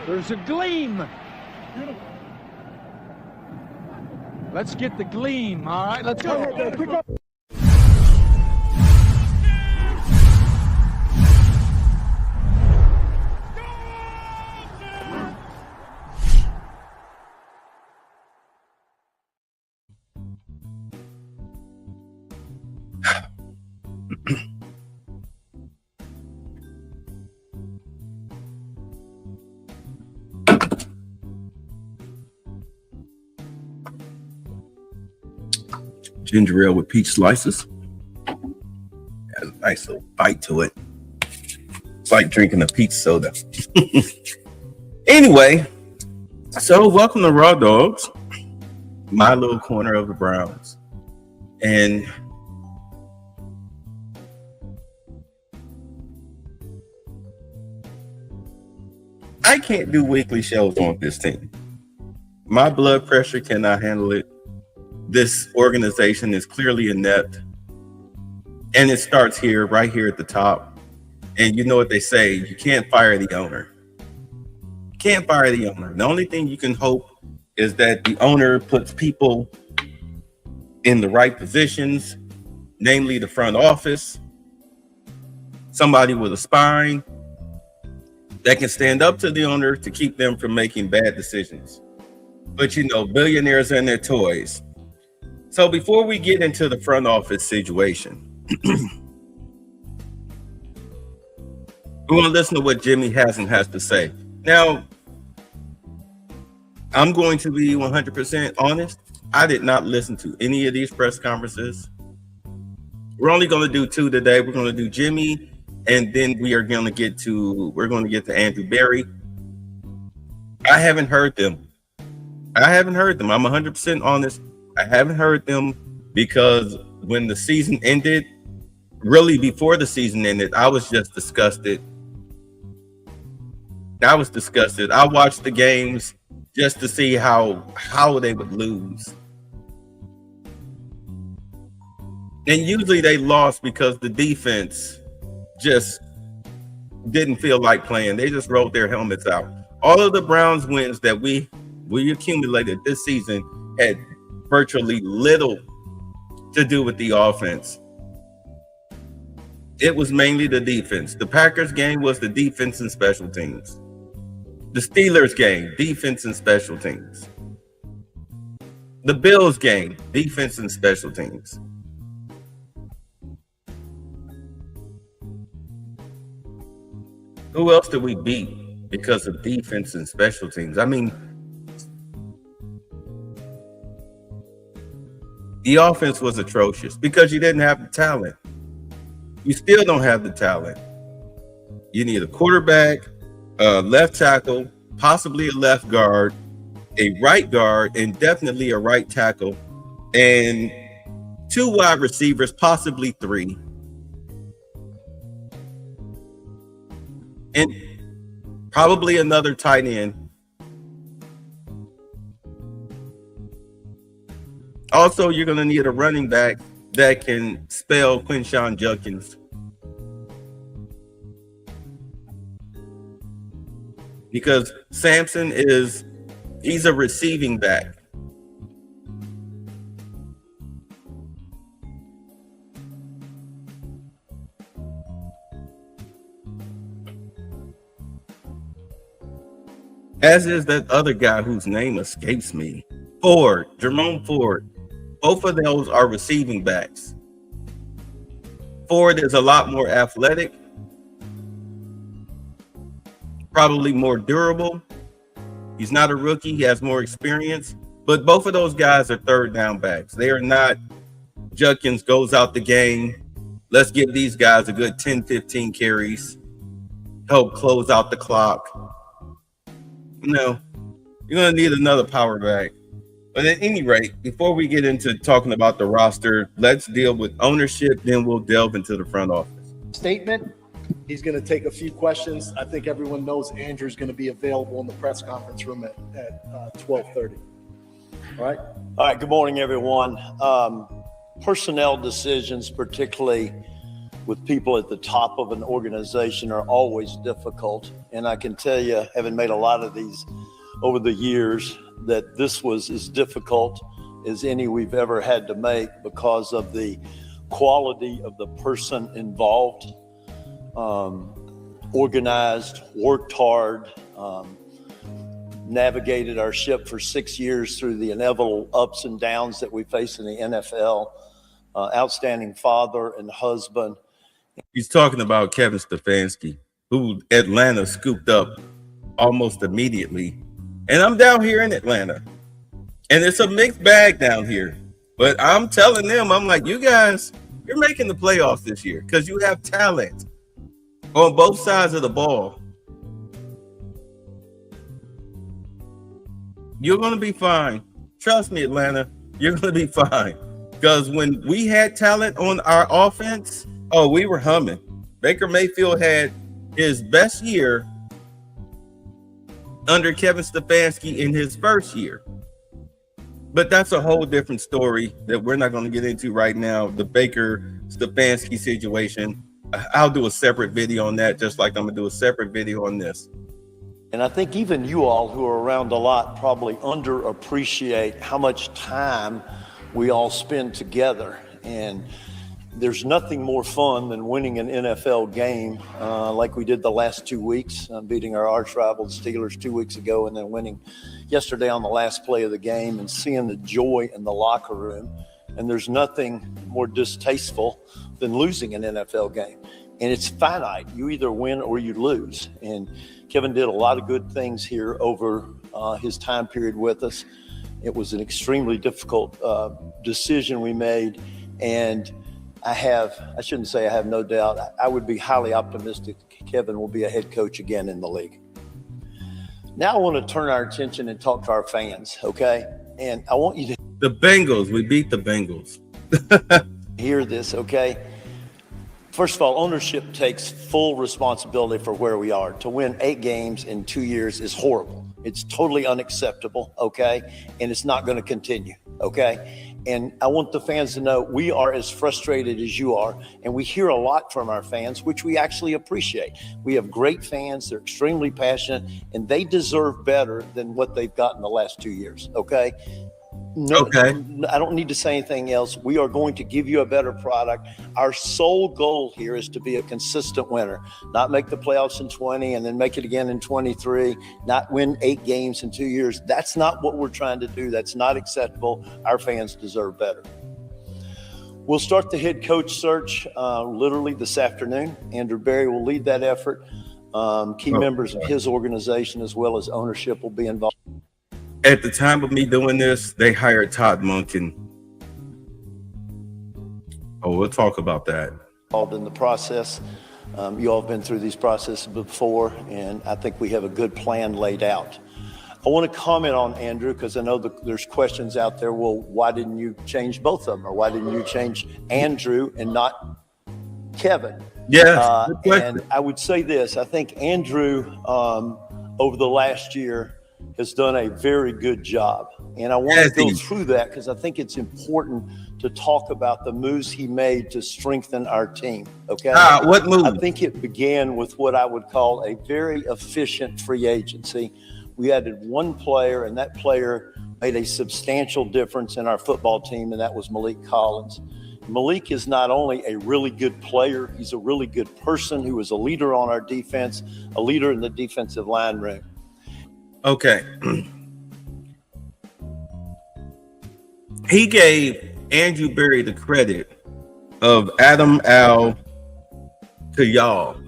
There's a gleam. Let's get the gleam, all right? Let's go. Ginger ale with peach slices. Has a nice little bite to it. It's like drinking a peach soda. Anyway, so welcome to Raw Dogs, my little corner of the Browns. And I can't do weekly shows on this team. My blood pressure cannot handle it. This organization is clearly inept, and it starts here, right here at the top. And you know what they say, you can't fire the owner. You can't fire the owner. The only thing you can hope is that the owner puts people in the right positions, namely the front office, somebody with a spine that can stand up to the owner to keep them from making bad decisions. But you know, billionaires and their toys. So before we get into the front office situation, we want to listen to what Jimmy Haslam has to say. Now, I'm going to be 100% honest. I did not listen to any of these press conferences. We're only going to do two today. We're going to do Jimmy, and then we're going to get to Andrew Berry. I haven't heard them. I'm 100% honest. I haven't heard them because when the season ended, really before the season ended, I was just disgusted. I watched the games just to see how they would lose. And usually they lost because the defense just didn't feel like playing. They just rolled their helmets out. All of the Browns wins that we accumulated this season had virtually little to do with the offense. It was mainly the defense. The Packers game was the defense and special teams. The Steelers game, defense and special teams. The Bills game, defense and special teams. Who else did we beat because of defense and special teams? I mean, the offense was atrocious because you didn't have the talent. You still don't have the talent. You need a quarterback, a left tackle, possibly a left guard, a right guard, and definitely a right tackle, and two wide receivers, possibly three. And probably another tight end. Also, you're going to need a running back that can spell Quinshon Judkins. Because Sampson he's a receiving back. As is that other guy whose name escapes me. Jerome Ford. Both of those are receiving backs. Ford is a lot more athletic, probably more durable. He's not a rookie. He has more experience. But both of those guys are third down backs. They are not Judkins goes out the game. Let's give these guys a good 10, 15 carries. Help close out the clock. No, you're going to need another power back. But at any rate, before we get into talking about the roster, let's deal with ownership, then we'll delve into the front office. Statement. He's going to take a few questions. I think everyone knows Andrew's going to be available in the press conference room at 12:30. All right? All right, good morning, everyone. Personnel decisions, particularly with people at the top of an organization are always difficult. And I can tell you, having made a lot of these over the years, that this was as difficult as any we've ever had to make because of the quality of the person involved. Organized, worked hard, navigated our ship for 6 years through the inevitable ups and downs that we face in the NFL. Outstanding father and husband. He's talking about Kevin Stefanski, who Atlanta scooped up almost immediately. And I'm down here in Atlanta, and it's a mixed bag down here. But I'm telling them, I'm like, you guys, you're making the playoffs this year because you have talent on both sides of the ball. You're going to be fine. Trust me, Atlanta, you're going to be fine. Because when we had talent on our offense, oh, we were humming. Baker Mayfield had his best year under Kevin Stefanski in his first year. But that's a whole different story that we're not going to get into right now. The Baker Stefanski situation. I'll do a separate video on that, just like I'm going to do a separate video on this. And I think even you all who are around a lot probably underappreciate how much time we all spend together. And there's nothing more fun than winning an NFL game like we did the last 2 weeks, beating our arch rival, the Steelers, 2 weeks ago, and then winning yesterday on the last play of the game and seeing the joy in the locker room. And there's nothing more distasteful than losing an NFL game. And it's finite. You either win or you lose. And Kevin did a lot of good things here over his time period with us. It was an extremely difficult decision we made. And I shouldn't say I have no doubt, I would be highly optimistic Kevin will be a head coach again in the league. Now I want to turn our attention and talk to our fans, okay? And I want you to The Bengals, we beat the Bengals. hear this, okay? First of all, ownership takes full responsibility for where we are. To win 8 games in 2 years is horrible. It's totally unacceptable, okay? And it's not going to continue, okay? And I want the fans to know we are as frustrated as you are, and we hear a lot from our fans, which we actually appreciate. We have great fans. They're extremely passionate, and they deserve better than what they've gotten the last 2 years, okay? No, Okay. I don't need to say anything else. We are going to give you a better product. Our sole goal here is to be a consistent winner, not make the playoffs in 20 and then make it again in 23, not win 8 games in 2 years. That's not what we're trying to do. That's not acceptable. Our fans deserve better. We'll start the head coach search literally this afternoon. Andrew Berry will lead that effort. Key members of his organization as well as ownership will be involved. At the time of me doing this, they hired Todd Monken. Oh, we'll talk about that. Involved in the process. You all have been through these processes before, and I think we have a good plan laid out. I want to comment on Andrew because I know there's questions out there. Well, why didn't you change both of them, or why didn't you change Andrew and not Kevin? Yeah, and I would say this: I think Andrew over the last year has done a very good job. And I want to go through that because I think it's important to talk about the moves he made to strengthen our team. Okay. What move? I think it began with what I would call a very efficient free agency. We added one player, and that player made a substantial difference in our football team, and that was Malik Collins. Malik is not only a really good player, he's a really good person who is a leader on our defense, a leader in the defensive line room. Okay. He gave Andrew Berry the credit of Adam Al Kayal.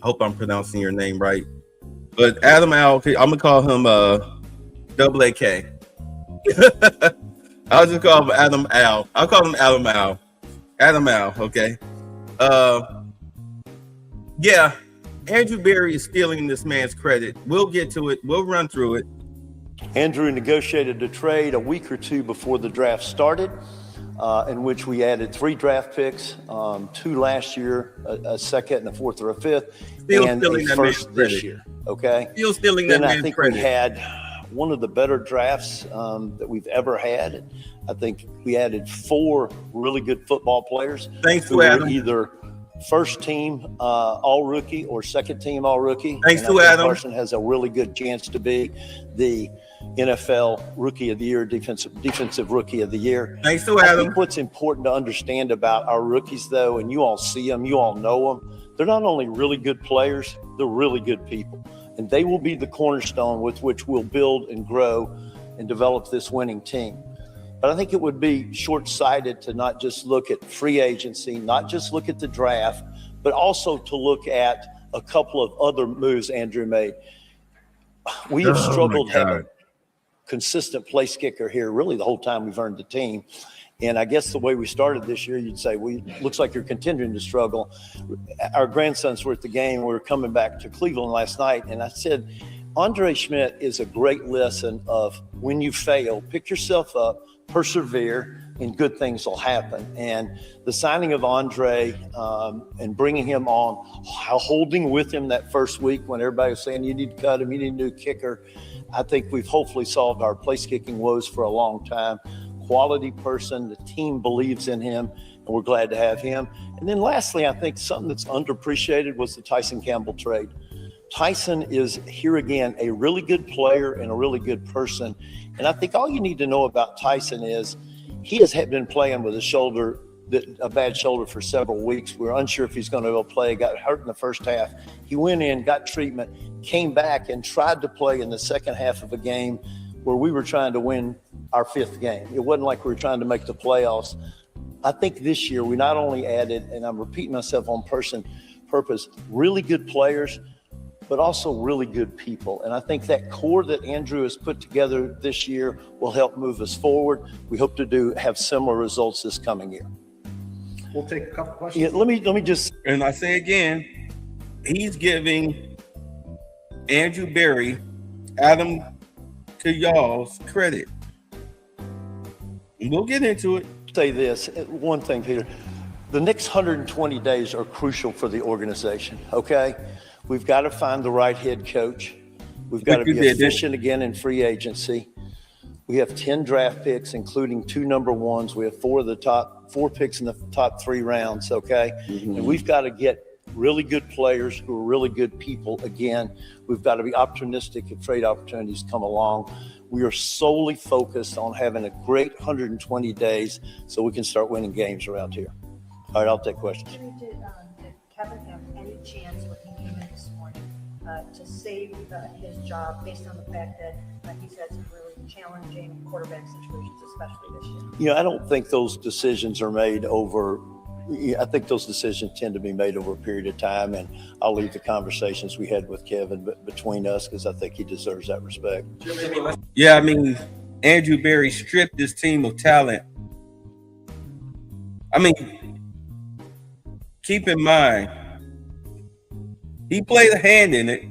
I hope I'm pronouncing your name right. But Adam Al, I'm going to call him double AK. I'll just call him Adam Al. I'll call him Adam Al. Adam Al, okay. Yeah. Andrew Berry is stealing this man's credit. We'll get to it. We'll run through it. Andrew negotiated a trade a week or two before the draft started, in which we added 3 draft picks, 2 last year, a second and a fourth or a fifth, and a first this year. Okay. Still stealing that man's credit. I think we had one of the better drafts that we've ever had. I think we added 4 really good football players. Thanks who to Adam. Either first team all rookie or second team all rookie. Thanks and to I think Adam. Carson has a really good chance to be the NFL Rookie of the Year, defensive Rookie of the Year. Thanks to I Adam. think what's important to understand about our rookies, though, and you all see them, you all know them, they're not only really good players, they're really good people. And they will be the cornerstone with which we'll build and grow and develop this winning team. But I think it would be short-sighted to not just look at free agency, not just look at the draft, but also to look at a couple of other moves Andrew made. We have struggled having consistent place kicker here really the whole time we've earned the team. And I guess the way we started this year, you'd say, well, looks like you're continuing to struggle. Our grandsons were at the game. We were coming back to Cleveland last night, and I said, Andre Schmidt is a great lesson of when you fail, pick yourself up, persevere, and good things will happen. And the signing of Andre and bringing him on, holding with him that first week when everybody was saying you need to cut him, you need a new kicker, I think we've hopefully solved our place kicking woes for a long time. Quality person, the team believes in him, and we're glad to have him. And then lastly, I think something that's underappreciated was the Tyson Campbell trade. Tyson is here again, a really good player and a really good person. And I think all you need to know about Tyson is he has been playing with a bad shoulder for several weeks. We're unsure if he's going to go play, got hurt in the first half. He went in, got treatment, came back and tried to play in the second half of a game where we were trying to win our fifth game. It wasn't like we were trying to make the playoffs. I think this year we not only added, and I'm repeating myself on purpose, really good players, but also really good people. And I think that core that Andrew has put together this year will help move us forward. We hope to have similar results this coming year. We'll take a couple questions. Yeah, let me just. And I say again, he's giving Andrew Berry, Adam to y'all's credit. And we'll get into it. Say this, one thing, Peter. The next 120 days are crucial for the organization, okay? We've got to find the right head coach. We've got to be efficient again in free agency. We have 10 draft picks, including 2 number ones. We have 4 picks in the top 3 rounds, okay? Mm-hmm. And we've got to get really good players who are really good people again. We've got to be opportunistic if trade opportunities come along. We are solely focused on having a great 120 days so we can start winning games around here. All right, I'll take questions. Did Kevin have any chance when he came in this morning to save his job based on the fact that he's had some really challenging quarterback situations, especially this year? You know, I don't think those decisions are made over. I think those decisions tend to be made over a period of time, and I'll leave the conversations we had with Kevin between us because I think he deserves that respect. Yeah, I mean, Andrew Berry stripped this team of talent. I mean, keep in mind, he played a hand in it.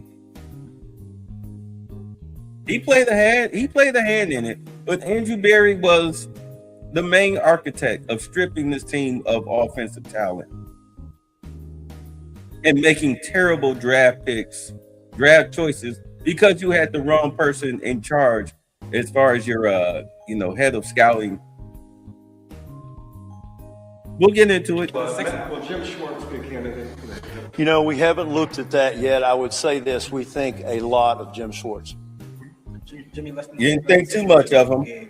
He played a hand in it, but Andrew Berry was the main architect of stripping this team of offensive talent and making terrible draft choices because you had the wrong person in charge as far as your head of scouting. We'll get into it. Will Jim Schwartz be a candidate for that? You know, we haven't looked at that yet. I would say this: we think a lot of Jim Schwartz. Jimmy, let's You didn't think too much of him.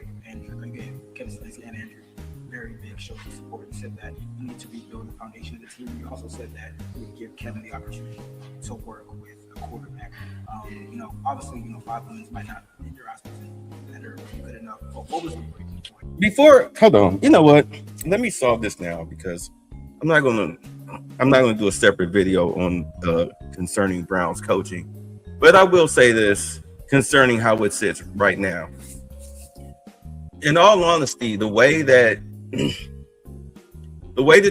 Very big show of support. You said that you need to rebuild the foundation of the team. You also said that you would give Kevin the opportunity to work with a quarterback. Obviously, 5 wins might not, in your eyes, better or good enough. But what was the breaking point? Hold on. You know what? Let me solve this now because I'm not gonna do a separate video on concerning Brown's coaching, but I will say this concerning how it sits right now. In all honesty, the way that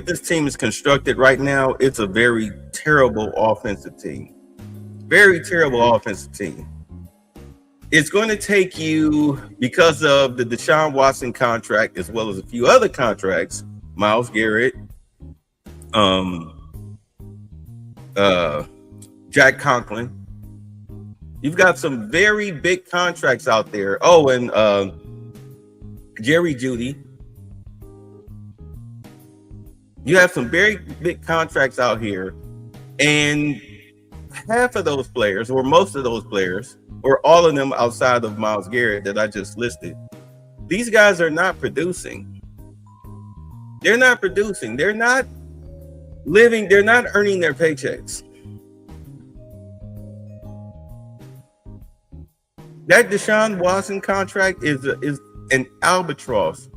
this team is constructed right now, it's a very terrible offensive team. Very terrible offensive team. It's going to take you, because of the Deshaun Watson contract, as well as a few other contracts, Myles Garrett, Jack Conklin. You've got some very big contracts out there. Oh, and Jerry Jeudy. You have some very big contracts out here, and half of those players, or most of those players, or all of them outside of Myles Garrett that I just listed, these guys are not producing. They're not producing. They're not living. They're not earning their paychecks. That Deshaun Watson contract is an albatross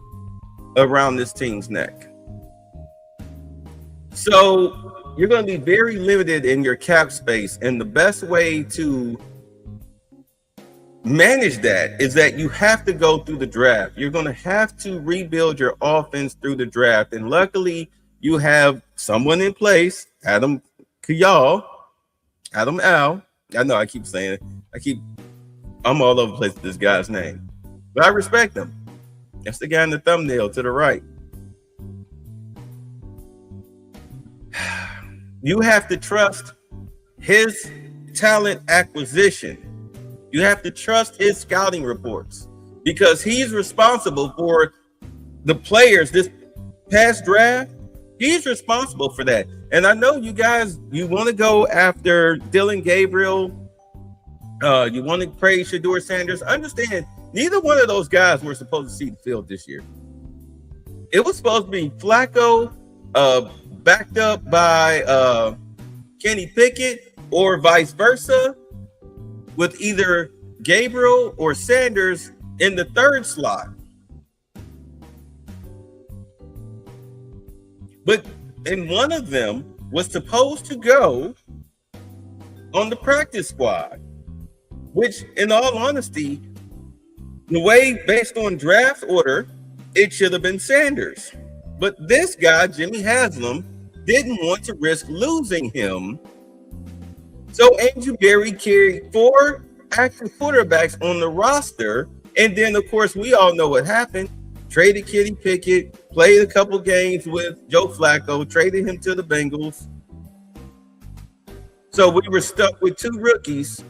around this team's neck. So you're going to be very limited in your cap space, and the best way to manage that is that you have to go through the draft. You're going to have to rebuild your offense through the draft, and luckily you have someone in place, Adam Al. I know I keep saying it. I'm all over the place with this guy's name, but I respect him. That's the guy in the thumbnail to the right. You have to trust his talent acquisition. You have to trust his scouting reports, because he's responsible for the players this past draft. He's responsible for that. And I know you guys, you want to go after Dillon Gabriel. You want to praise Shedeur Sanders. Understand, neither one of those guys were supposed to see the field this year. It was supposed to be Flacco, backed up by Kenny Pickett, or vice versa, with either Gabriel or Sanders in the third slot. But and one of them was supposed to go on the practice squad, which, in all honesty, the way based on draft order, it should have been Sanders. But this guy, Jimmy Haslam, didn't want to risk losing him. So Andrew Berry carried 4 active quarterbacks on the roster. And then, of course, we all know what happened. Traded Kenny Pickett, played a couple games with Joe Flacco, traded him to the Bengals. So we were stuck with 2 rookies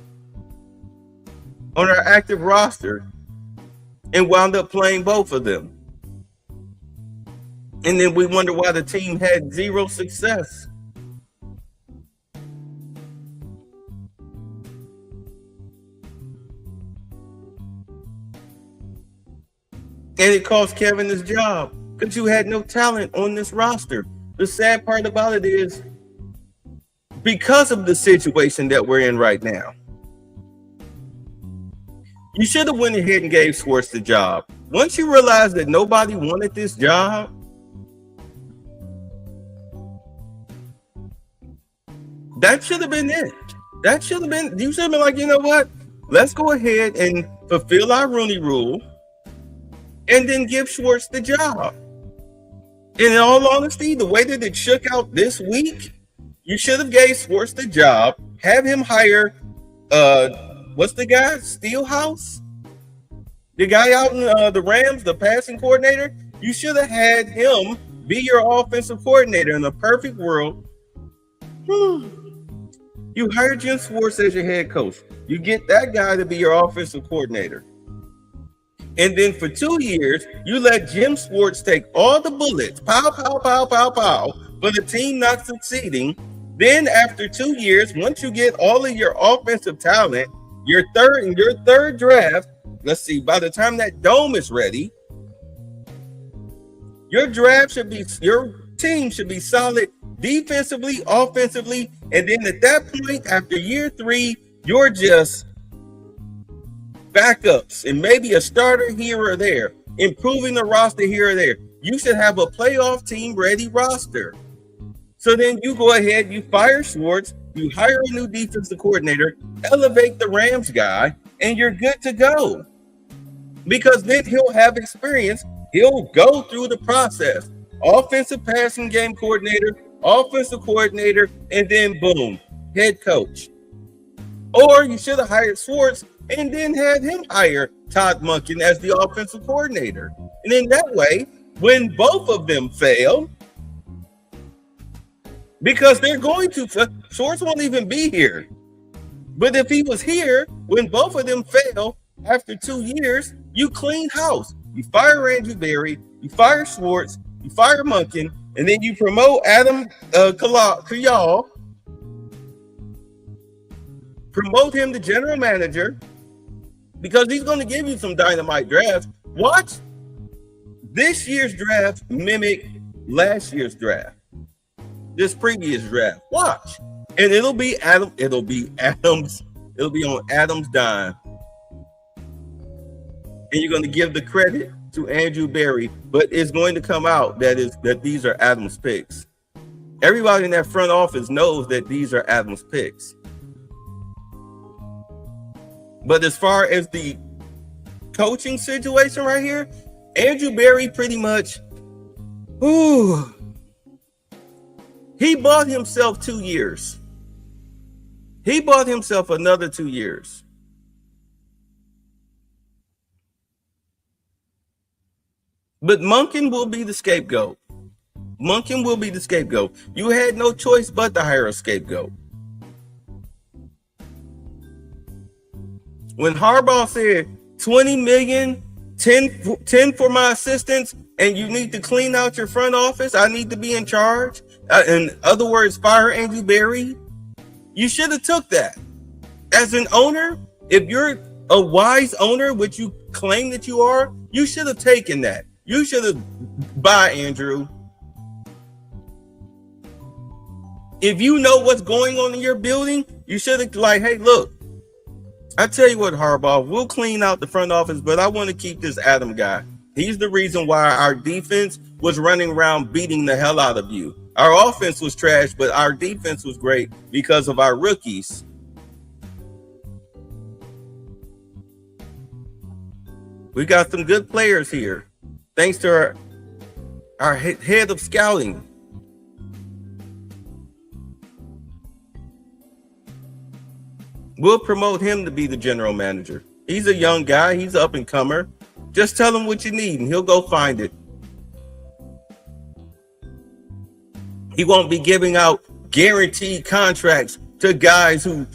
on our active roster and wound up playing both of them. And then we wonder why the team had 0 success. And it cost Kevin his job because you had no talent on this roster. The sad part about it is, because of the situation that we're in right now, you should have went ahead and gave Schwartz the job. Once you realize that nobody wanted this job, that should have been it. You should have been like, you know what? Let's go ahead and fulfill our Rooney Rule and then give Schwartz the job. And in all honesty, the way that it shook out this week, you should have gave Schwartz the job, have him hire, what's the guy? Steelhouse? The guy out in the Rams, the passing coordinator? You should have had him be your offensive coordinator. In a perfect world, you hired Jim Schwartz as your head coach. You get that guy to be your offensive coordinator. And then for 2 years, you let Jim Schwartz take all the bullets, pow, pow, pow, pow, pow, for the team not succeeding. Then after 2 years, once you get all of your offensive talent, your third draft, let's see, by the time that dome is ready, your team should be solid defensively, offensively, and then at that point, after year 3, you're just backups and maybe a starter here or there, improving the roster here or there. You should have a playoff team ready roster. So then you go ahead, you fire Schwartz, you hire a new defensive coordinator, elevate the Rams guy, and you're good to go. Because then he'll have experience. He'll go through the process. Offensive passing game coordinator, offensive coordinator, and then boom, head coach. Or you should have hired Schwartz and then had him hire Todd Monken as the offensive coordinator. And in that way, when both of them fail, because they're going to, Schwartz won't even be here. But if he was here, when both of them fail after 2 years, you clean house. You fire Andrew Berry, you fire Schwartz, you fire Monken, And then you promote Adam Kayal, promote him to general manager because he's going to give you some dynamite drafts. Watch this year's draft mimic last year's draft, this previous draft. Watch, and it'll be on Adam's dime, and you're going to give the credit to Andrew Berry, but it's going to come out that these are Adam's picks. Everybody in that front office knows that these are Adam's picks. But as far as the coaching situation right here, Andrew Berry pretty much, he bought himself 2 years. He bought himself another 2 years. But Monken will be the scapegoat. Monken will be the scapegoat. You had no choice but to hire a scapegoat. When Harbaugh said 20 million, 10 for my assistants, and you need to clean out your front office, I need to be in charge. In other words, fire Andrew Berry. You should have took that. As an owner, if you're a wise owner, which you claim that you are, you should have taken that. You should have, bye, Andrew. If you know what's going on in your building, you should have like, hey, look, I tell you what, Harbaugh, we'll clean out the front office, but I want to keep this Adam guy. He's the reason why our defense was running around beating the hell out of you. Our offense was trash, but our defense was great because of our rookies. We got some good players here, thanks to our head of scouting. We'll promote him to be the general manager. He's a young guy. He's up and comer. Just tell him what you need and he'll go find it. He won't be giving out guaranteed contracts to guys who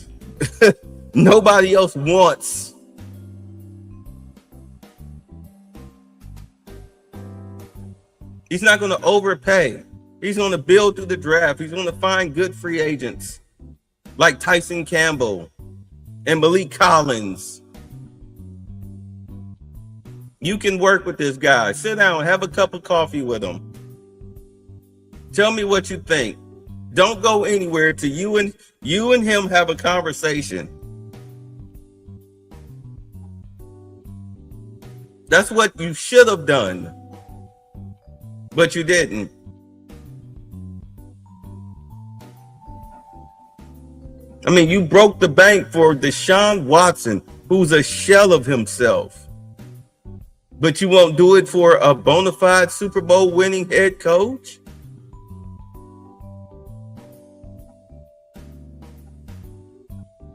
nobody else wants. He's not going to overpay. He's going to build through the draft. He's going to find good free agents like Tyson Campbell and Malik Collins. You can work with this guy. Sit down, have a cup of coffee with him. Tell me what you think. Don't go anywhere till you and him have a conversation. That's what you should have done, but you didn't. I mean, you broke the bank for Deshaun Watson, who's a shell of himself. But you won't do it for a bona fide Super Bowl winning head coach?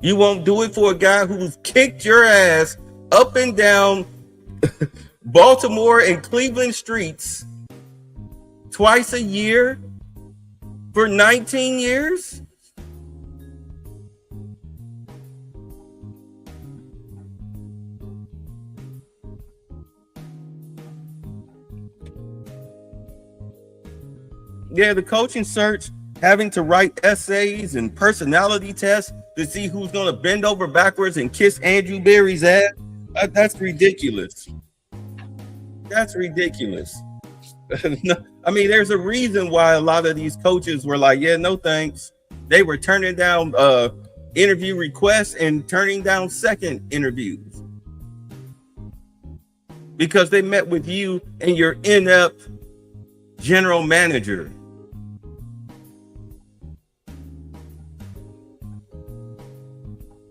You won't do it for a guy who's kicked your ass up and down Baltimore and Cleveland streets twice a year for 19 years? Yeah, the coaching search, having to write essays and personality tests to see who's going to bend over backwards and kiss Andrew Berry's ass. That's ridiculous. That's ridiculous. I mean, there's a reason why a lot of these coaches were like, yeah, no thanks. They were turning down interview requests and turning down second interviews because they met with you and your inept general manager.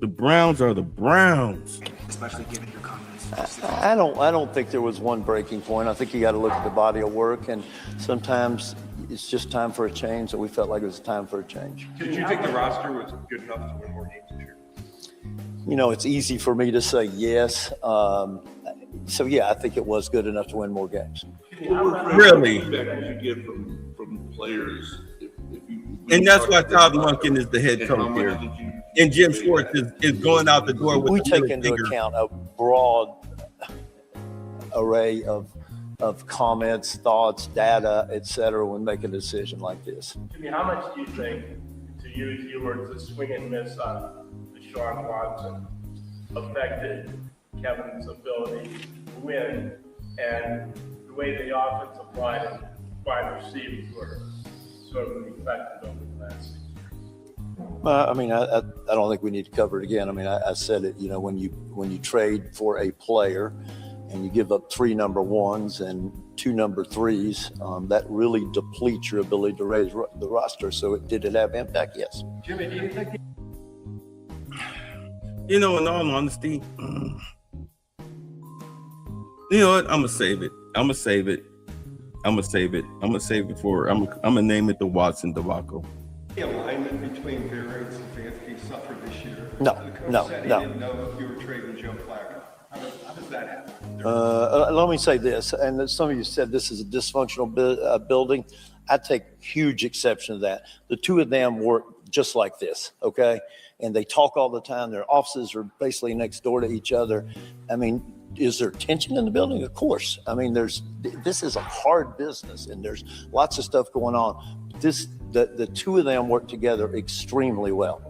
The Browns are the Browns. Especially given your comments. I don't think there was one breaking point. I think you got to look at the body of work, and sometimes it's just time for a change. So we felt like it was time for a change. Did you think the roster was good enough to win more games this year? You know, it's easy for me to say yes. So yeah, I think it was good enough to win more games. Really? Feedback you get from players. And that's why Todd Monken is the head And how coach much here. did you And Jim Schwartz is going out the door with We a take little into bigger. account a broad array of of comments, thoughts, data, et cetera, when making a decision like this. Jimmy, how much do you think, to use your words, the swing and miss on Deshaun Watson affected Kevin's ability to win, and the way the offensive line and wide receivers were sort of affected over the last 6 years? I mean, I don't think we need to cover it again. I mean, I said it, you know, when you trade for a player and you give up 3 number ones and 2 number threes, that really depletes your ability to raise the roster. So did it have impact? Yes. Jimmy, do you think? You know, in all honesty, you know what? I'm gonna save it for. I'm gonna name it the Watson debacle. The alignment between Barry and Stefanski suffered this year. No, The coach no, said he no. didn't know if you were trading Joe Flacco. How does that happen? Let me say this, and some of you said this is a dysfunctional building. I take huge exception to that. The two of them work just like this, okay? And they talk all the time. Their offices are basically next door to each other. I mean, is there tension in the building? Of course. I mean, this is a hard business, and there's lots of stuff going on. The two of them work together extremely well.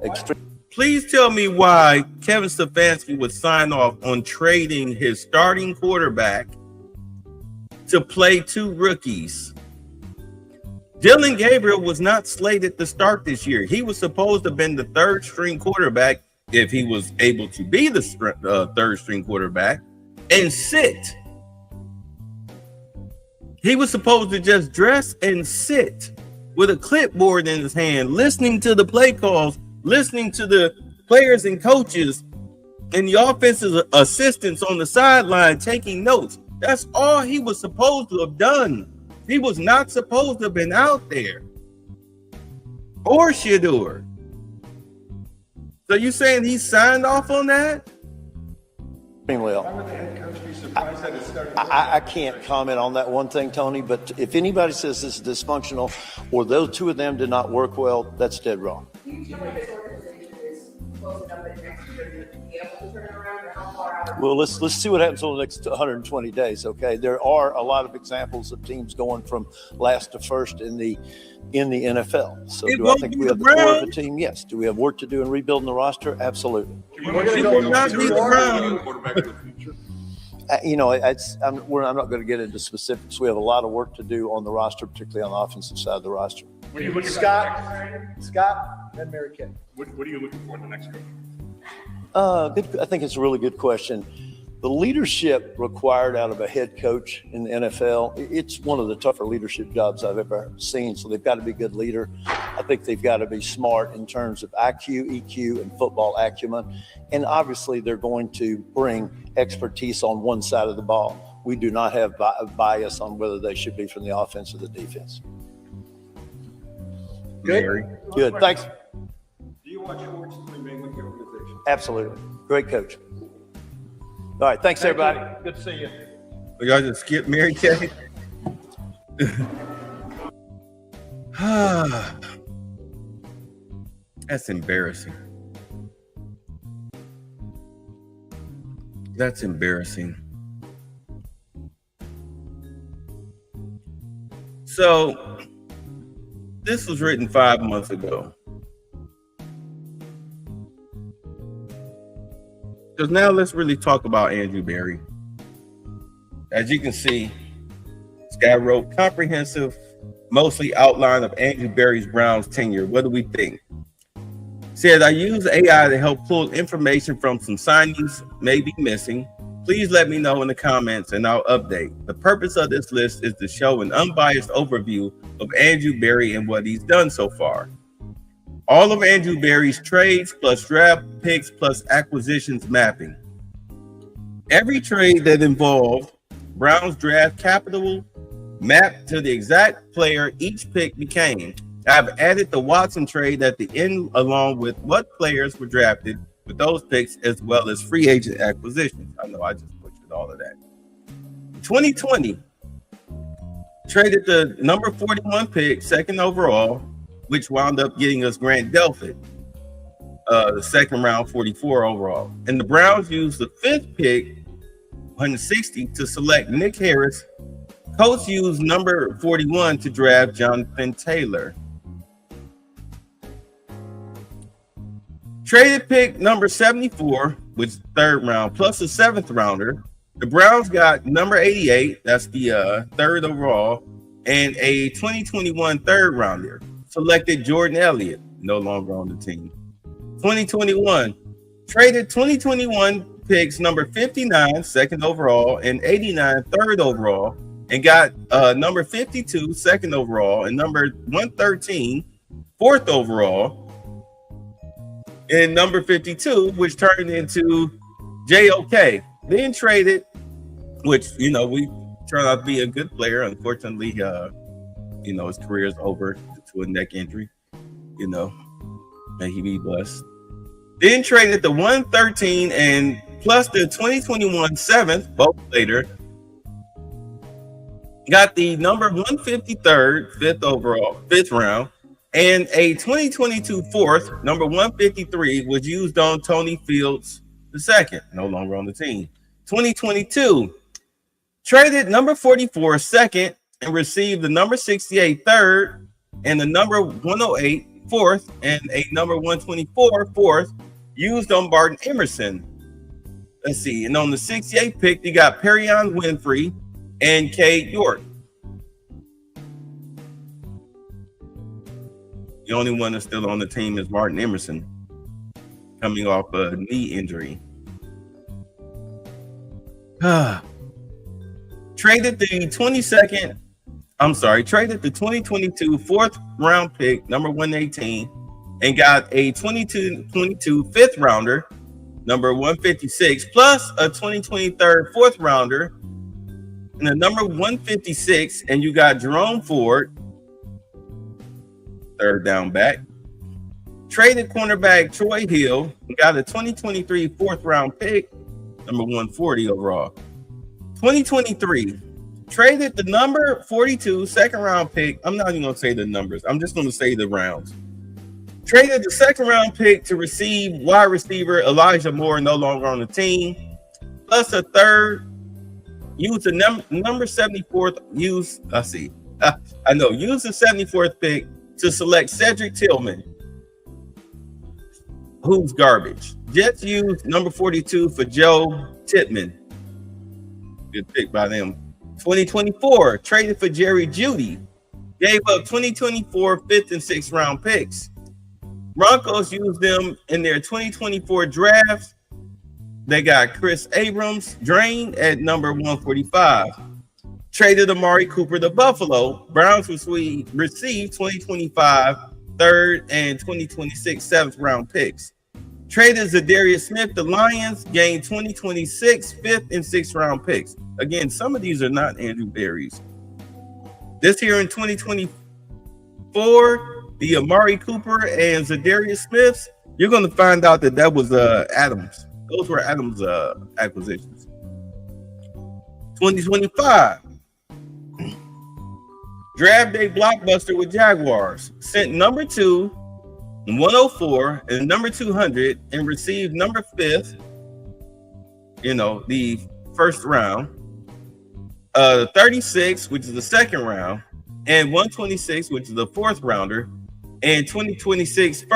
Please tell me why Kevin Stefanski would sign off on trading his starting quarterback to play 2 rookies. Dylan Gabriel was not slated to start this year. He was supposed to have been the 3rd string quarterback if he was able to be the 3rd string quarterback and sit. He was supposed to just dress and sit with a clipboard in his hand, listening to the play calls, listening to the players and coaches and the offensive assistants on the sideline taking notes. That's all he was supposed to have done. He was not supposed to have been out there. Or Shedeur. So you saying he signed off on that? Extremely well. Why would the head coach be surprised that it started? I can't comment on that one thing, Tony, but if anybody says this is dysfunctional or those two of them did not work well, that's dead wrong. Do you feel like this organization is close enough that next year to be able to turn it around, or how far out? Well, let's see what happens over the next 120 days, okay? There are a lot of examples of teams going from last to first in the NFL. So It do I won't think be we the have the core of the Browns. team? Yes. Do we have work to do in rebuilding the roster? Absolutely. We're gonna It go will not be the Browns. Quarterback of the future. You know, I'm not going to get into specifics. We have a lot of work to do on the roster, particularly on the offensive side of the roster. What are you looking Scott, then Mary Kay. What are you looking for in the next coach? Good. I think it's a really good question. The leadership required out of a head coach in the NFL, it's one of the tougher leadership jobs I've ever seen. So they've got to be a good leader. I think they've got to be smart in terms of IQ, EQ, and football acumen. And obviously they're going to bring expertise on one side of the ball. We do not have bias on whether they should be from the offense or the defense. Mary. Good. Thanks. Do you want Schwartz to remain with the organization? Absolutely. Great coach. All right. Thanks, everybody. Good to see you. Y'all just skip Mary Kay. That's embarrassing. That's embarrassing. So, this was written 5 months ago. Because now let's really talk about Andrew Berry. As you can see, Sky wrote comprehensive, mostly outline of Andrew Berry's Browns tenure. What do we think? Said, I use AI to help pull information from some signings may be missing. Please let me know in the comments and I'll update. The purpose of this list is to show an unbiased overview of Andrew Berry and what he's done so far. All of Andrew Berry's trades plus draft picks plus acquisitions mapping. Every trade that involved Browns draft capital mapped to the exact player each pick became. I've added the Watson trade at the end along with what players were drafted with those picks as well as free agent acquisitions. I know I just butchered all of that. 2020 traded the number 41 pick, second overall, which wound up getting us Grant Delpit, the second round 44 overall. And the Browns used the 5th pick, 160, to select Nick Harris Colts used number 41 to draft Jonathan Taylor. Traded pick number 74, which is the third round, plus a seventh rounder. The Browns got number 88, that's the third overall, and a 2021 third rounder. Selected Jordan Elliott, no longer on the team. 2021, traded 2021 picks number 59, second overall, and 89, third overall, and got number 52, second overall, and number 113, fourth overall, and number 52, which turned into JOK. Then traded, which, you know, we turned out to be a good player. Unfortunately, you know, his career is over to a neck injury. You know, may he be blessed. Then traded the 113 and plus the 2021 seventh, both later. Got the number 153rd, fifth round, and a 2022 fourth, number 153, was used on Tony Fields II, no longer on the team. 2022, traded number 44 second and received the number 68 third and the number 108 fourth and a number 124 fourth used on Barton Emerson. Let's see. And on the 68 pick, you got Perion Winfrey and Cade York. The only one that's still on the team is Martin Emerson, coming off a knee injury. Traded the 2022 fourth round pick, number 118, and got a 2022 fifth rounder, number 156, plus a 2023 fourth rounder, and the number 156, and you got Jerome Ford, third down back. Traded cornerback Troy Hill and got a 2023 fourth round pick, number 140 overall. 2023, traded the number 42 second round pick. I'm not even going to say the numbers. I'm just going to say the rounds. Traded the second round pick to receive wide receiver Elijah Moore, no longer on the team, plus a third. Used the number 74th. Used the 74th pick to select Cedric Tillman, who's garbage. Jets used number 42 for Joe Tippmann. Good pick by them. 2024, traded for Jerry Jeudy. Gave up 2024 fifth and sixth round picks. Broncos used them in their 2024 draft. They got Chris Abrams drained at number 145. Traded Amari Cooper to Buffalo. Browns received 2025 third and 2026 seventh round picks. Traded Zadarius Smith. The Lions gained 2026 fifth and sixth round picks. Again, some of these are not Andrew Berry's. This here in 2024, the Amari Cooper and Zadarius Smiths, you're going to find out that was Adams. Those were Adams' acquisitions. 2025. Draft day blockbuster with Jaguars. Sent number 2, 104, and number 200, and received number 5th, the first round, 36, which is the second round, and 126, which is the fourth rounder, and 2026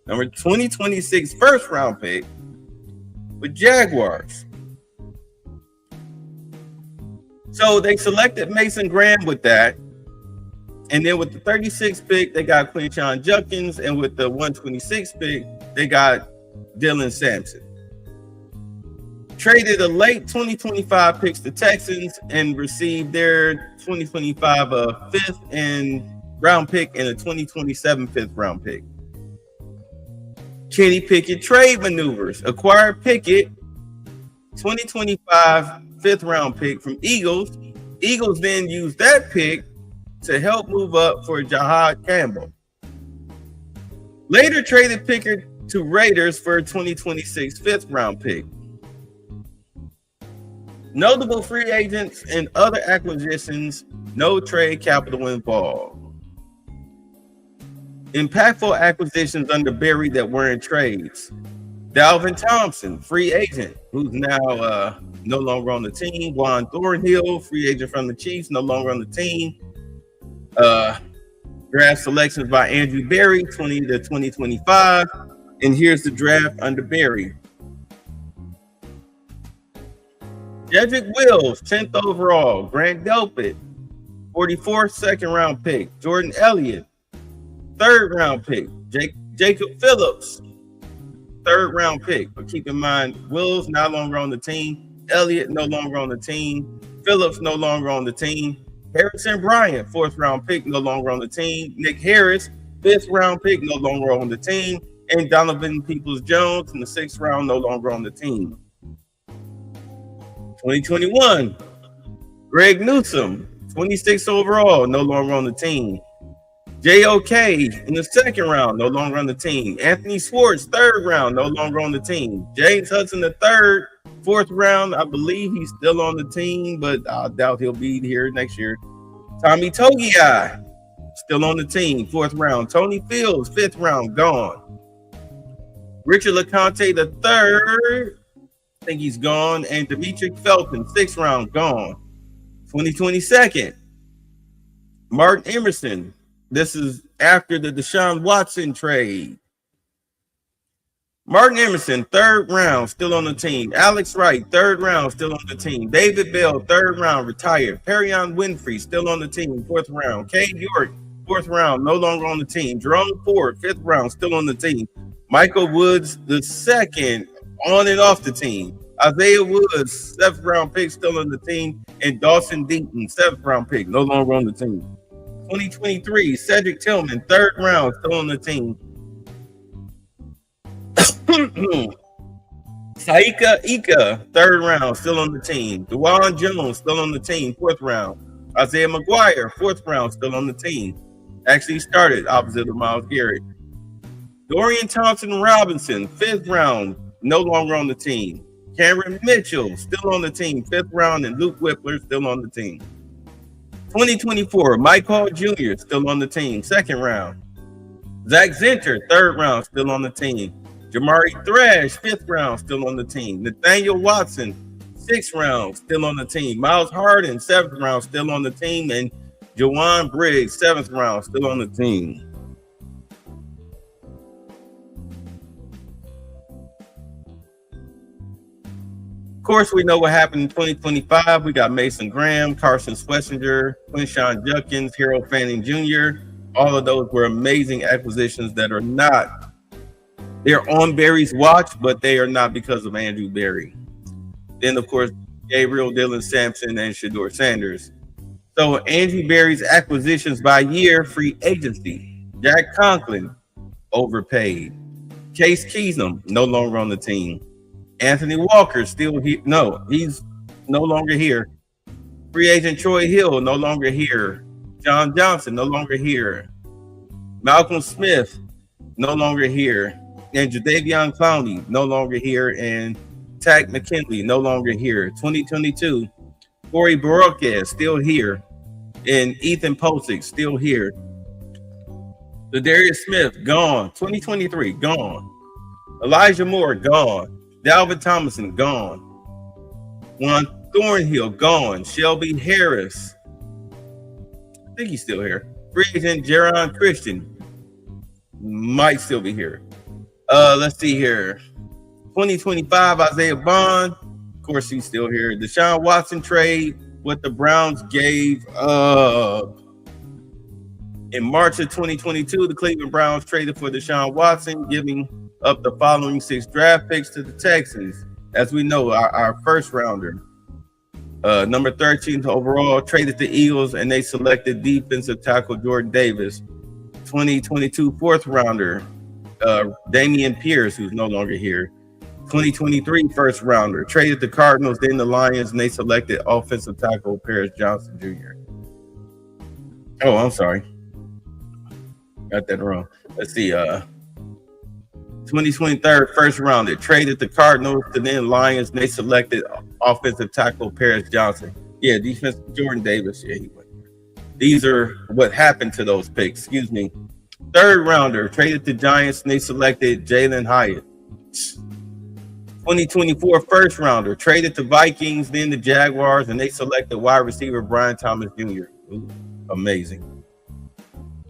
number 2026 first round pick with Jaguars. So they selected Mason Graham with that. And then with the 36th pick, they got Quinshon Judkins. And with the 126th pick, they got Dylan Sampson. Traded a late 2025 picks to Texans and received their 2025 fifth and round pick and a 2027 fifth round pick. Kenny Pickett trade maneuvers. Acquired Pickett, 2025 fifth round pick from Eagles. Eagles then used that pick to help move up for Jahad Campbell. Later traded Pickett to Raiders for a 2026 fifth round pick. Notable free agents and other acquisitions, no trade capital involved. Impactful acquisitions under Berry that weren't trades. Dalvin Thompson, free agent, who's now no longer on the team. Juan Thornhill, free agent from the Chiefs, no longer on the team. Draft selections by Andrew Berry, 20 to 2025. And here's the draft under Berry. Jedrick Wills, 10th overall. Grant Delpit, 44th, second round pick. Jordan Elliott, 3rd round pick. Jacob Phillips, 3rd round pick. But keep in mind, Wills no longer on the team. Elliott no longer on the team. Phillips no longer on the team. Harrison Bryant, 4th round pick, no longer on the team. Nick Harris, 5th round pick, no longer on the team. And Donovan Peoples-Jones in the 6th round, no longer on the team. 2021, Greg Newsome, 26th overall, no longer on the team. JOK in the 2nd round, no longer on the team. Anthony Schwartz, 3rd round, no longer on the team. James Hudson, the 3rd, 4th round, I believe he's still on the team, but I doubt he'll be here next year. Tommy Togiai, still on the team, 4th round. Tony Fields, 5th round, gone. Richard LeConte, the 3rd, I think he's gone. And Demetric Felton, 6th round, gone. 2022, Martin Emerson. This is after the Deshaun Watson trade. Martin Emerson, 3rd round, still on the team. Alex Wright, 3rd round, still on the team. David Bell, 3rd round, retired. Perrion Winfrey, still on the team, 4th round. Cade York, 4th round, no longer on the team. Jerome Ford, 5th round, still on the team. Michael Woods, the 2nd, on and off the team. Isaiah Woods, 7th round pick, still on the team. And Dawson Deaton, 7th round pick, no longer on the team. 2023, Cedric Tillman, 3rd round, still on the team. Saika Ika, 3rd round, still on the team. DeJuan Jones, still on the team, 4th round. Isaiah McGuire, 4th round, still on the team. Actually started opposite of Myles Garrett. Dorian Thompson-Robinson, 5th round, no longer on the team. Cameron Mitchell, still on the team, 5th round, and Luke Whippler, still on the team. 2024, Mike Hall Jr., still on the team, 2nd round. Zach Zinter, 3rd round, still on the team. Jamari Thrash, 5th round, still on the team. Nathaniel Watson, 6th round, still on the team. Miles Harden, 7th round, still on the team. And Jawan Briggs, 7th round, still on the team. Of course, we know what happened in 2025. We got Mason Graham, Carson Schlesinger, Quinshawn Judkins, Hero Fanning Jr. All of those were amazing acquisitions that are not, they're on Berry's watch, but they are not because of Andrew Berry. Then, of course, Gabriel Dylan Sampson and Shedeur Sanders. So Andrew Berry's acquisitions by year, free agency. Jack Conklin, overpaid. Case Keenum, no longer on the team. Anthony Walker, still here. No, he's no longer here. Free agent Troy Hill, no longer here. John Johnson, no longer here. Malcolm Smith, no longer here. And Jadeveon Clowney, no longer here. And Tack McKinley, no longer here. 2022, Corey Barocas, still here. And Ethan Posick, still here. Darius Smith, gone. 2023, gone. Elijah Moore, gone. Dalvin Tomlinson, gone. Juan Thornhill, gone. Shelby Harris, I think he's still here. Free agent Jaron Christian might still be here. Let's see here. 2025, Isaiah Bond, of course he's still here. Deshaun Watson trade, what the Browns gave up. In March of 2022, the Cleveland Browns traded for Deshaun Watson, giving up the following 6 draft picks to the Texans. As we know, our first rounder, number 13th overall, traded the Eagles, and they selected defensive tackle Jordan Davis. 2022 4th rounder, Damian Pierce, who's no longer here. 2023 1st rounder, traded the Cardinals, then the Lions, and they selected offensive tackle Paris Johnson Jr. Oh, I'm sorry. Got that wrong. Let's see. 2023 1st rounder, traded the Cardinals to then Lions, and they selected offensive tackle Paris Johnson. Yeah, defense Jordan Davis. Yeah, he went. These are what happened to those picks. Excuse me. 3rd rounder, traded to Giants, and they selected Jalen Hyatt. 2024 first rounder, traded to Vikings, then the Jaguars, and they selected wide receiver Brian Thomas Jr. Ooh, amazing.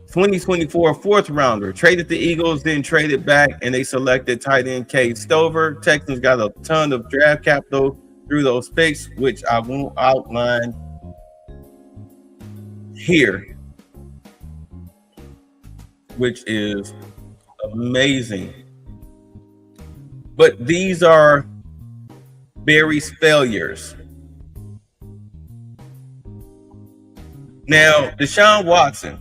2024 fourth rounder, traded to Eagles, then traded back, and they selected tight end Cade Stover. Texans got a ton of draft capital through those picks, which I won't outline here, which is amazing. But these are Barry's failures. Now, Deshaun Watson,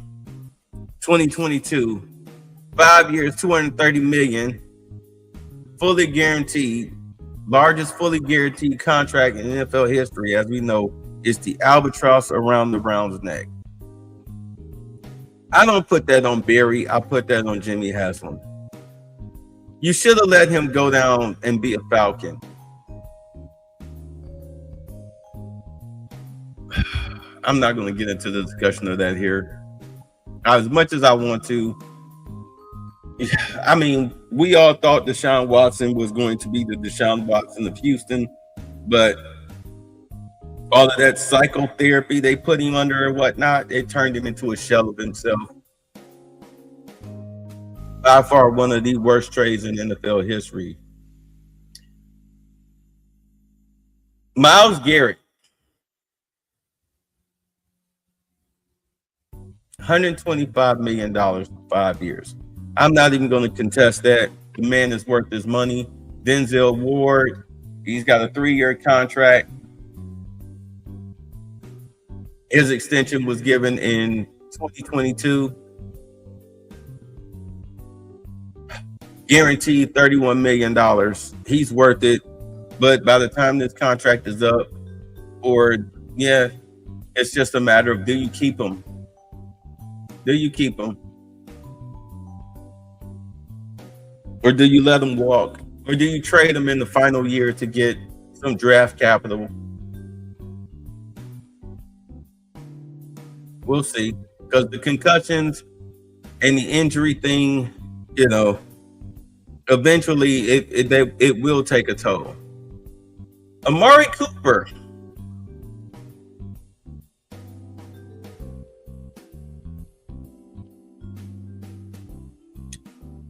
2022, 5 years, $230 million, fully guaranteed, largest fully guaranteed contract in NFL history. As we know, it's the albatross around the Browns' neck. I don't put that on Barry. I put that on Jimmy Haslam. You should have let him go down and be a Falcon. I'm not going to get into the discussion of that here. As much as I want to, I mean, we all thought Deshaun Watson was going to be the Deshaun Watson of Houston, but all of that psychotherapy they put him under and whatnot, it turned him into a shell of himself. By far one of the worst trades in NFL history. Myles Garrett, $125 million for 5 years. I'm not even going to contest that. The man is worth his money. Denzel Ward, he's got a 3-year contract. His extension was given in 2022. Guaranteed $31 million. He's worth it. But by the time this contract is up, it's just a matter of, do you keep him? Do you keep him? Or do you let him walk? Or do you trade him in the final year to get some draft capital? We'll see. Because the concussions and the injury thing, eventually it will take a toll. Amari Cooper.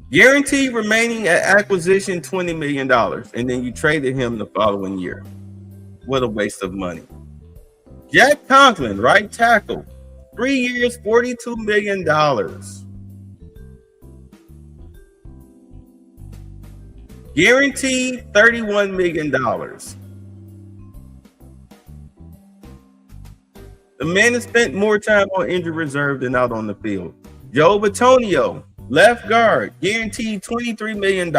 Guaranteed remaining at acquisition $20 million, and then you traded him the following year. What a waste of money. Jack Conklin, right tackle, 3 years, $42 million. Guaranteed $31 million. The man has spent more time on injured reserve than out on the field. Joe Bitonio, left guard, guaranteed $23 million.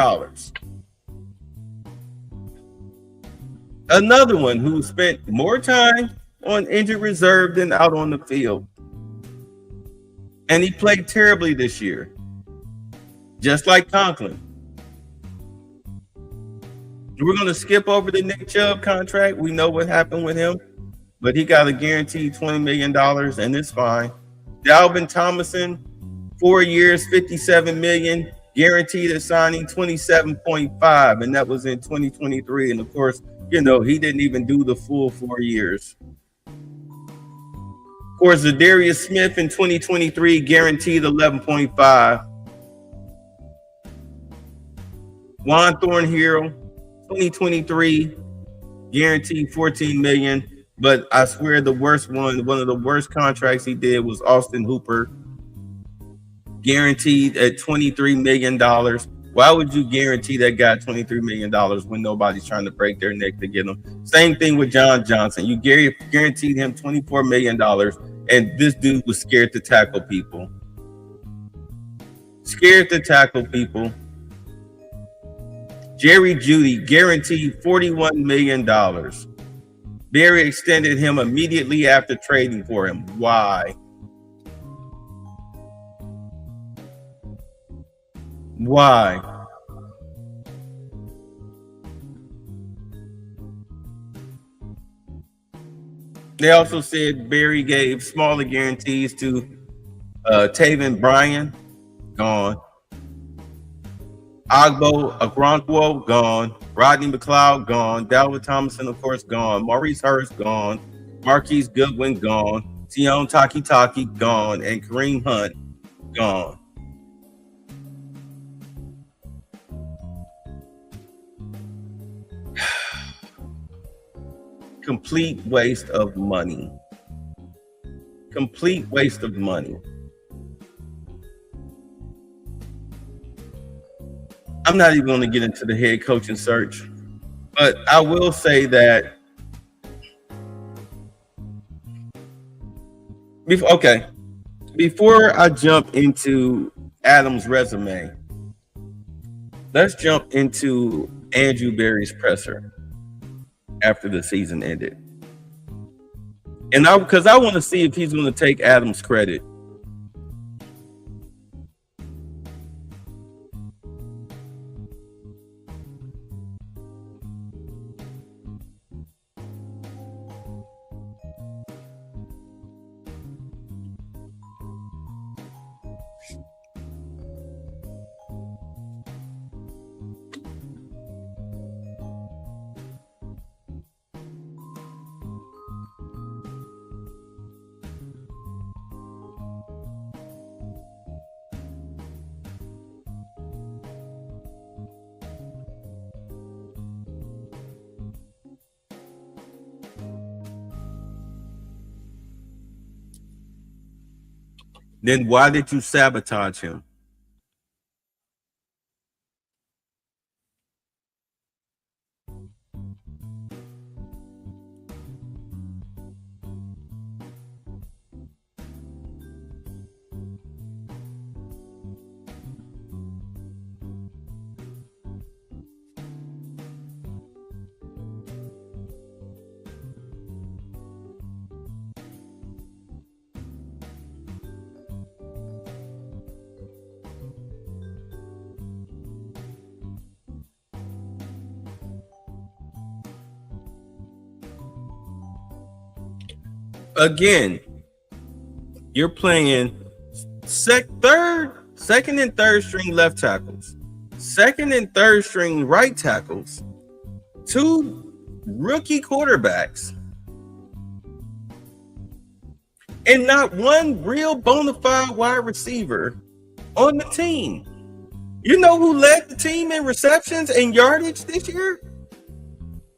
Another one who spent more time on injured reserve than out on the field. And he played terribly this year, just like Conklin. We're going to skip over the Nick Chubb contract. We know what happened with him, but he got a guaranteed $20 million, and it's fine. Dalvin Tomlinson, 4 years, $57 million, guaranteed at signing 27.5, and that was in 2023. And of course, he didn't even do the full 4 years. Of course, Zadarius Smith in 2023, guaranteed 11.5. Juan Thornhill, 2023, guaranteed $14 million. But I swear one of the worst contracts he did was Austin Hooper, guaranteed at $23 million. Why would you guarantee that guy $23 million when nobody's trying to break their neck to get him? Same thing with John Johnson. You guaranteed him $24 million, and this dude was scared to tackle people. Jerry Jeudy, guaranteed $41 million. Barry extended him immediately after trading for him. Why? They also said Barry gave smaller guarantees to Taven Bryan, gone. Agbo Okoronkwo, gone. Rodney McLeod gone. Dalvin Thomason, of course, gone. Maurice Hurst gone. Marquise Goodwin gone. Tion Taki gone. And Kareem Hunt gone. Complete waste of money. Complete waste of money. I'm not even going to get into the head coaching search, but I will say that before I jump into Adam's resume, let's jump into Andrew Berry's presser after the season ended. And because I want to see if he's going to take Adam's credit. Then why did you sabotage him? Again, you're playing second and third string left tackles, second and third string right tackles, two rookie quarterbacks, and not one real bona fide wide receiver on the team. You know who led the team in receptions and yardage this year?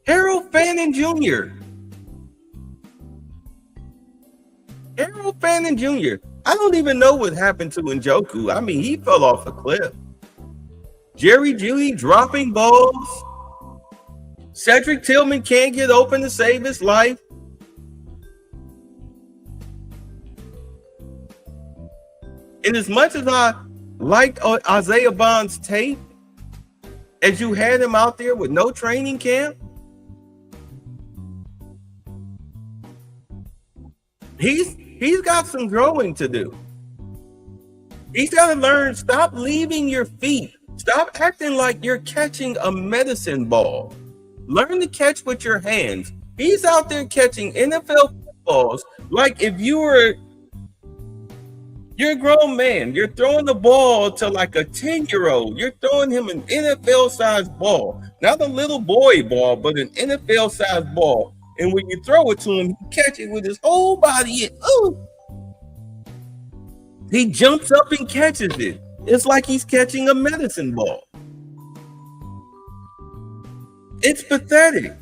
Harold Fannin Jr. Harold Fannin Jr. I don't even know what happened to Njoku. I mean, he fell off a cliff. Jerry Jeudy dropping balls. Cedric Tillman can't get open to save his life. And as much as I liked Isaiah Bond's tape, as you had him out there with no training camp, he's got some growing to do. He's got to learn, stop leaving your feet. Stop acting like you're catching a medicine ball. Learn to catch with your hands. He's out there catching NFL footballs like if you're a grown man. You're throwing the ball to like a 10-year-old. You're throwing him an NFL-sized ball. Not a little boy ball, but an NFL-sized ball. And when you throw it to him, he catch it with his whole body. And, ooh, he jumps up and catches it. It's like he's catching a medicine ball. It's pathetic.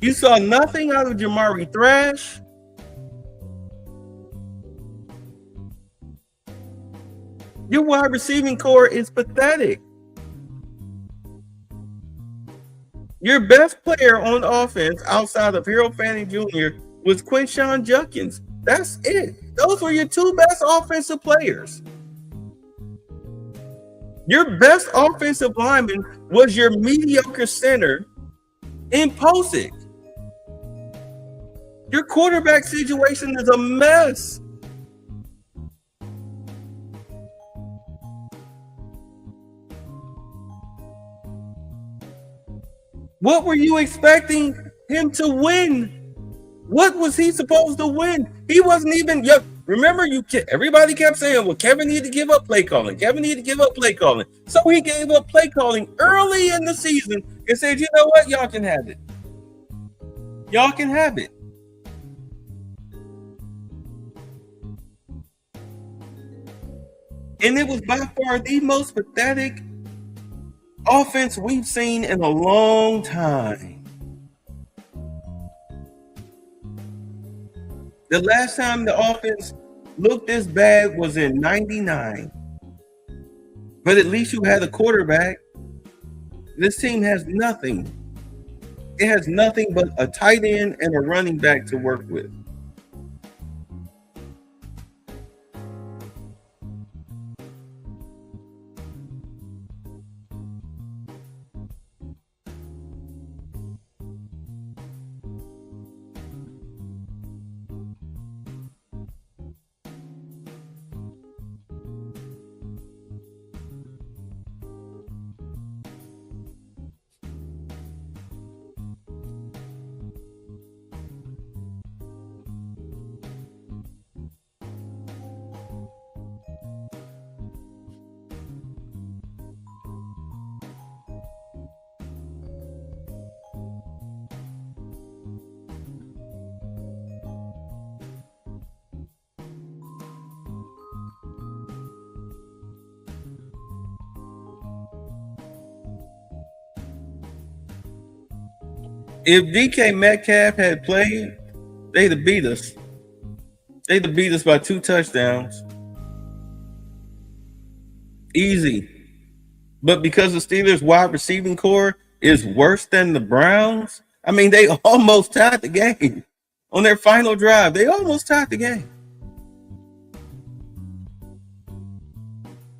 You saw nothing out of Jamari Thrash. Your wide receiving core is pathetic. Your best player on offense outside of Harold Fannin Jr. was Quinshon Judkins. That's it. Those were your two best offensive players. Your best offensive lineman was your mediocre center in Posick. Your quarterback situation is a mess. What were you expecting him to win? What was he supposed to win? He wasn't even Remember, everybody kept saying, well, Kevin needed to give up play calling. Kevin needed to give up play calling. So he gave up play calling early in the season and said, you know what? Y'all can have it. Y'all can have it. And it was by far the most pathetic offense we've seen in a long time. The last time the offense looked this bad was in '99. But at least you had a quarterback. This team has nothing. It has nothing but a tight end and a running back to work with. If DK Metcalf had played, they'd have beat us. They'd have beat us by 2 touchdowns. Easy. But because the Steelers' wide receiving core is worse than the Browns, I mean, they almost tied the game. On their final drive, they almost tied the game.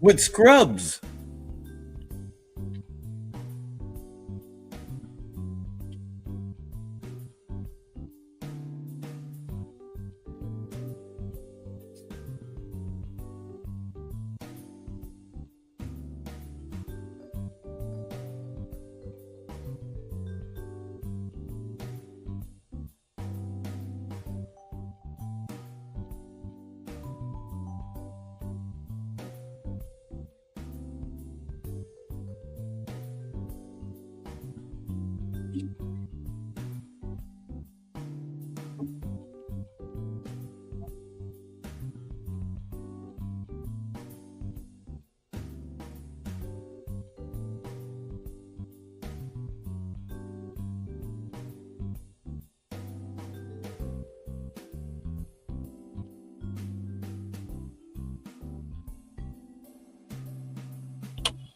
With scrubs.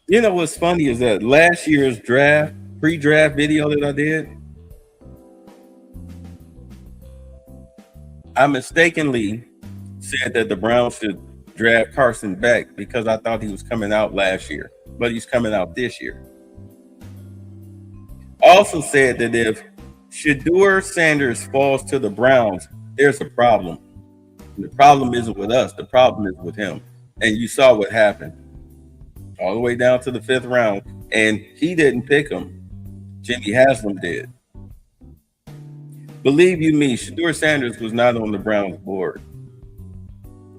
You know what's funny is that last year's pre-draft video that I did, I mistakenly said that the Browns should draft Carson Beck because I thought he was coming out last year, but he's coming out this year. Also said that if Shedeur Sanders falls to the Browns, there's a problem. And the problem isn't with us. The problem is with him. And you saw what happened. All the way down to the 5th round. And he didn't pick him. Jimmy Haslam did. Believe you me, Shedeur Sanders was not on the Browns board.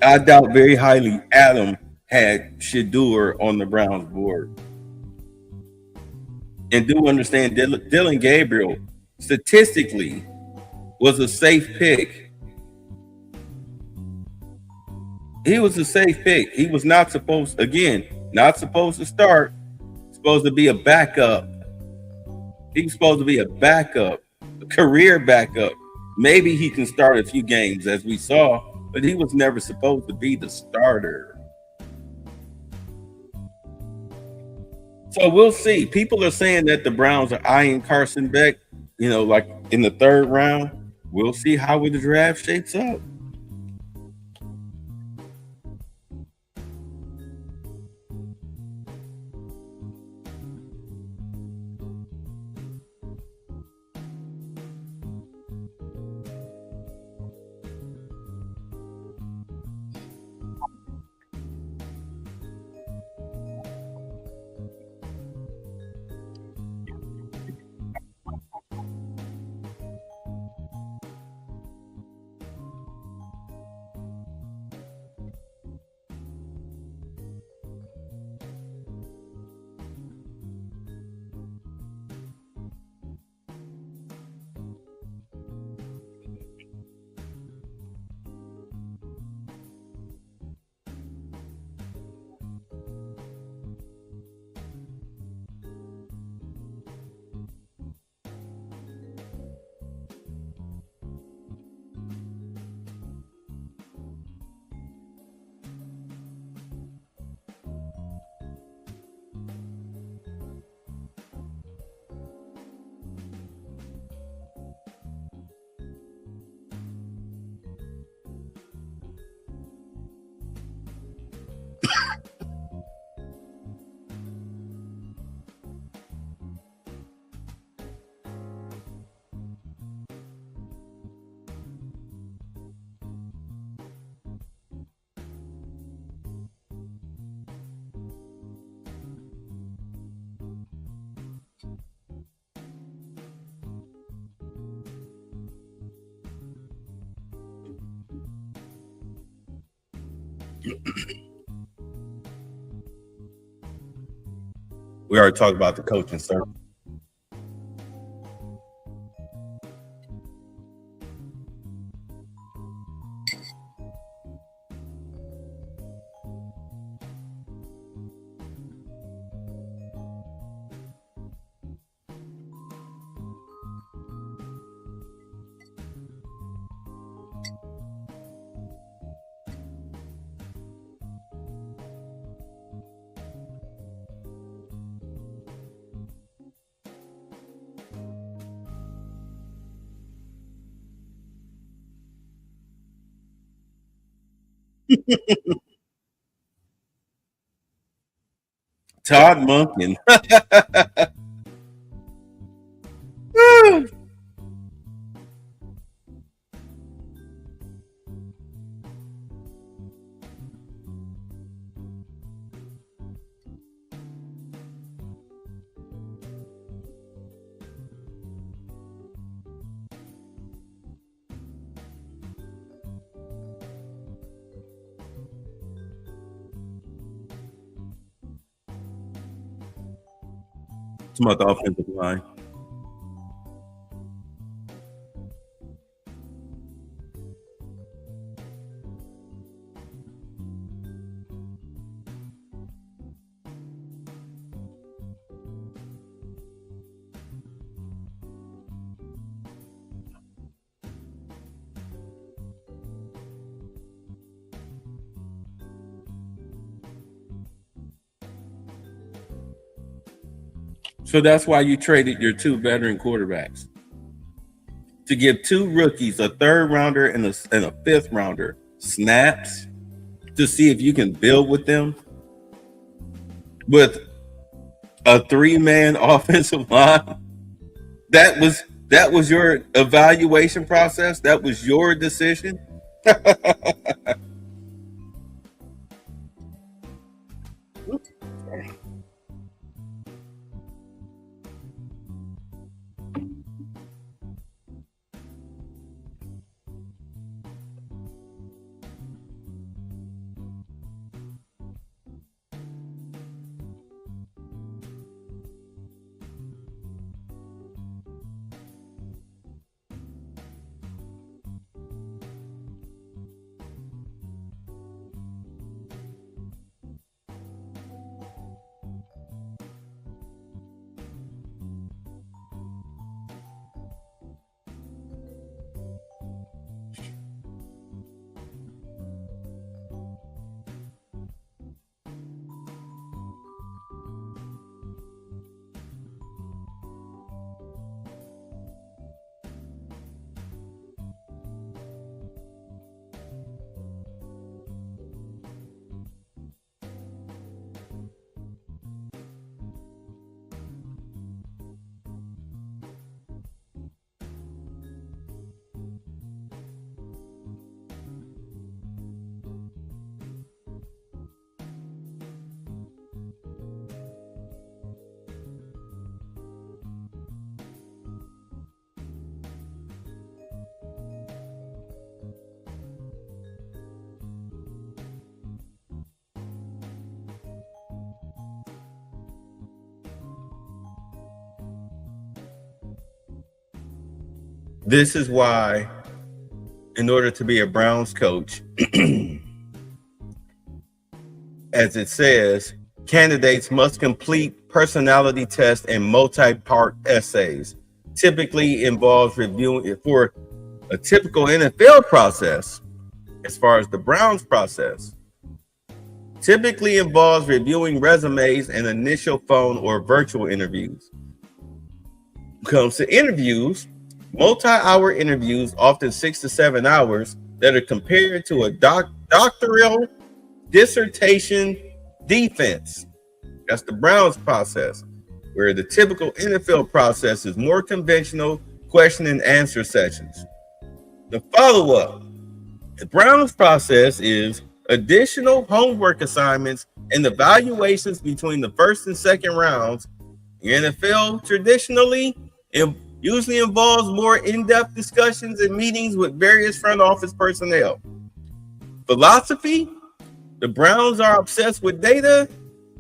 I doubt very highly Adam had Shedeur on the Browns board. And do understand Dillon Gabriel statistically was a safe pick. He was a safe pick. He was not supposed to start, supposed to be a backup. He was supposed to be a backup, a career backup. Maybe he can start a few games as we saw, but he was never supposed to be the starter. So we'll see. People are saying that the Browns are eyeing Carson Beck, like in the 3rd round. We'll see how the draft shapes up. We already talked about the coaching search. Todd Monken. It's about the offensive line. So that's why you traded your two veteran quarterbacks to give two rookies, a third rounder and a fifth rounder, snaps to see if you can build with them with a 3-man offensive line. That was your evaluation process. That was your decision. This is why, in order to be a Browns coach, as it says, candidates must complete personality tests and multi-part essays. Typically involves reviewing for a typical NFL process, as far as the Browns process, typically involves reviewing resumes and initial phone or virtual interviews. When it comes to interviews, multi-hour interviews, often 6 to 7 hours, that are compared to a doctoral dissertation defense. That's the Browns process, where the typical NFL process is more conventional question and answer sessions. The follow-up, the Browns process is additional homework assignments and evaluations between the first and second rounds. The NFL traditionally usually involves more in-depth discussions and meetings with various front office personnel. Philosophy, The Browns are obsessed with data.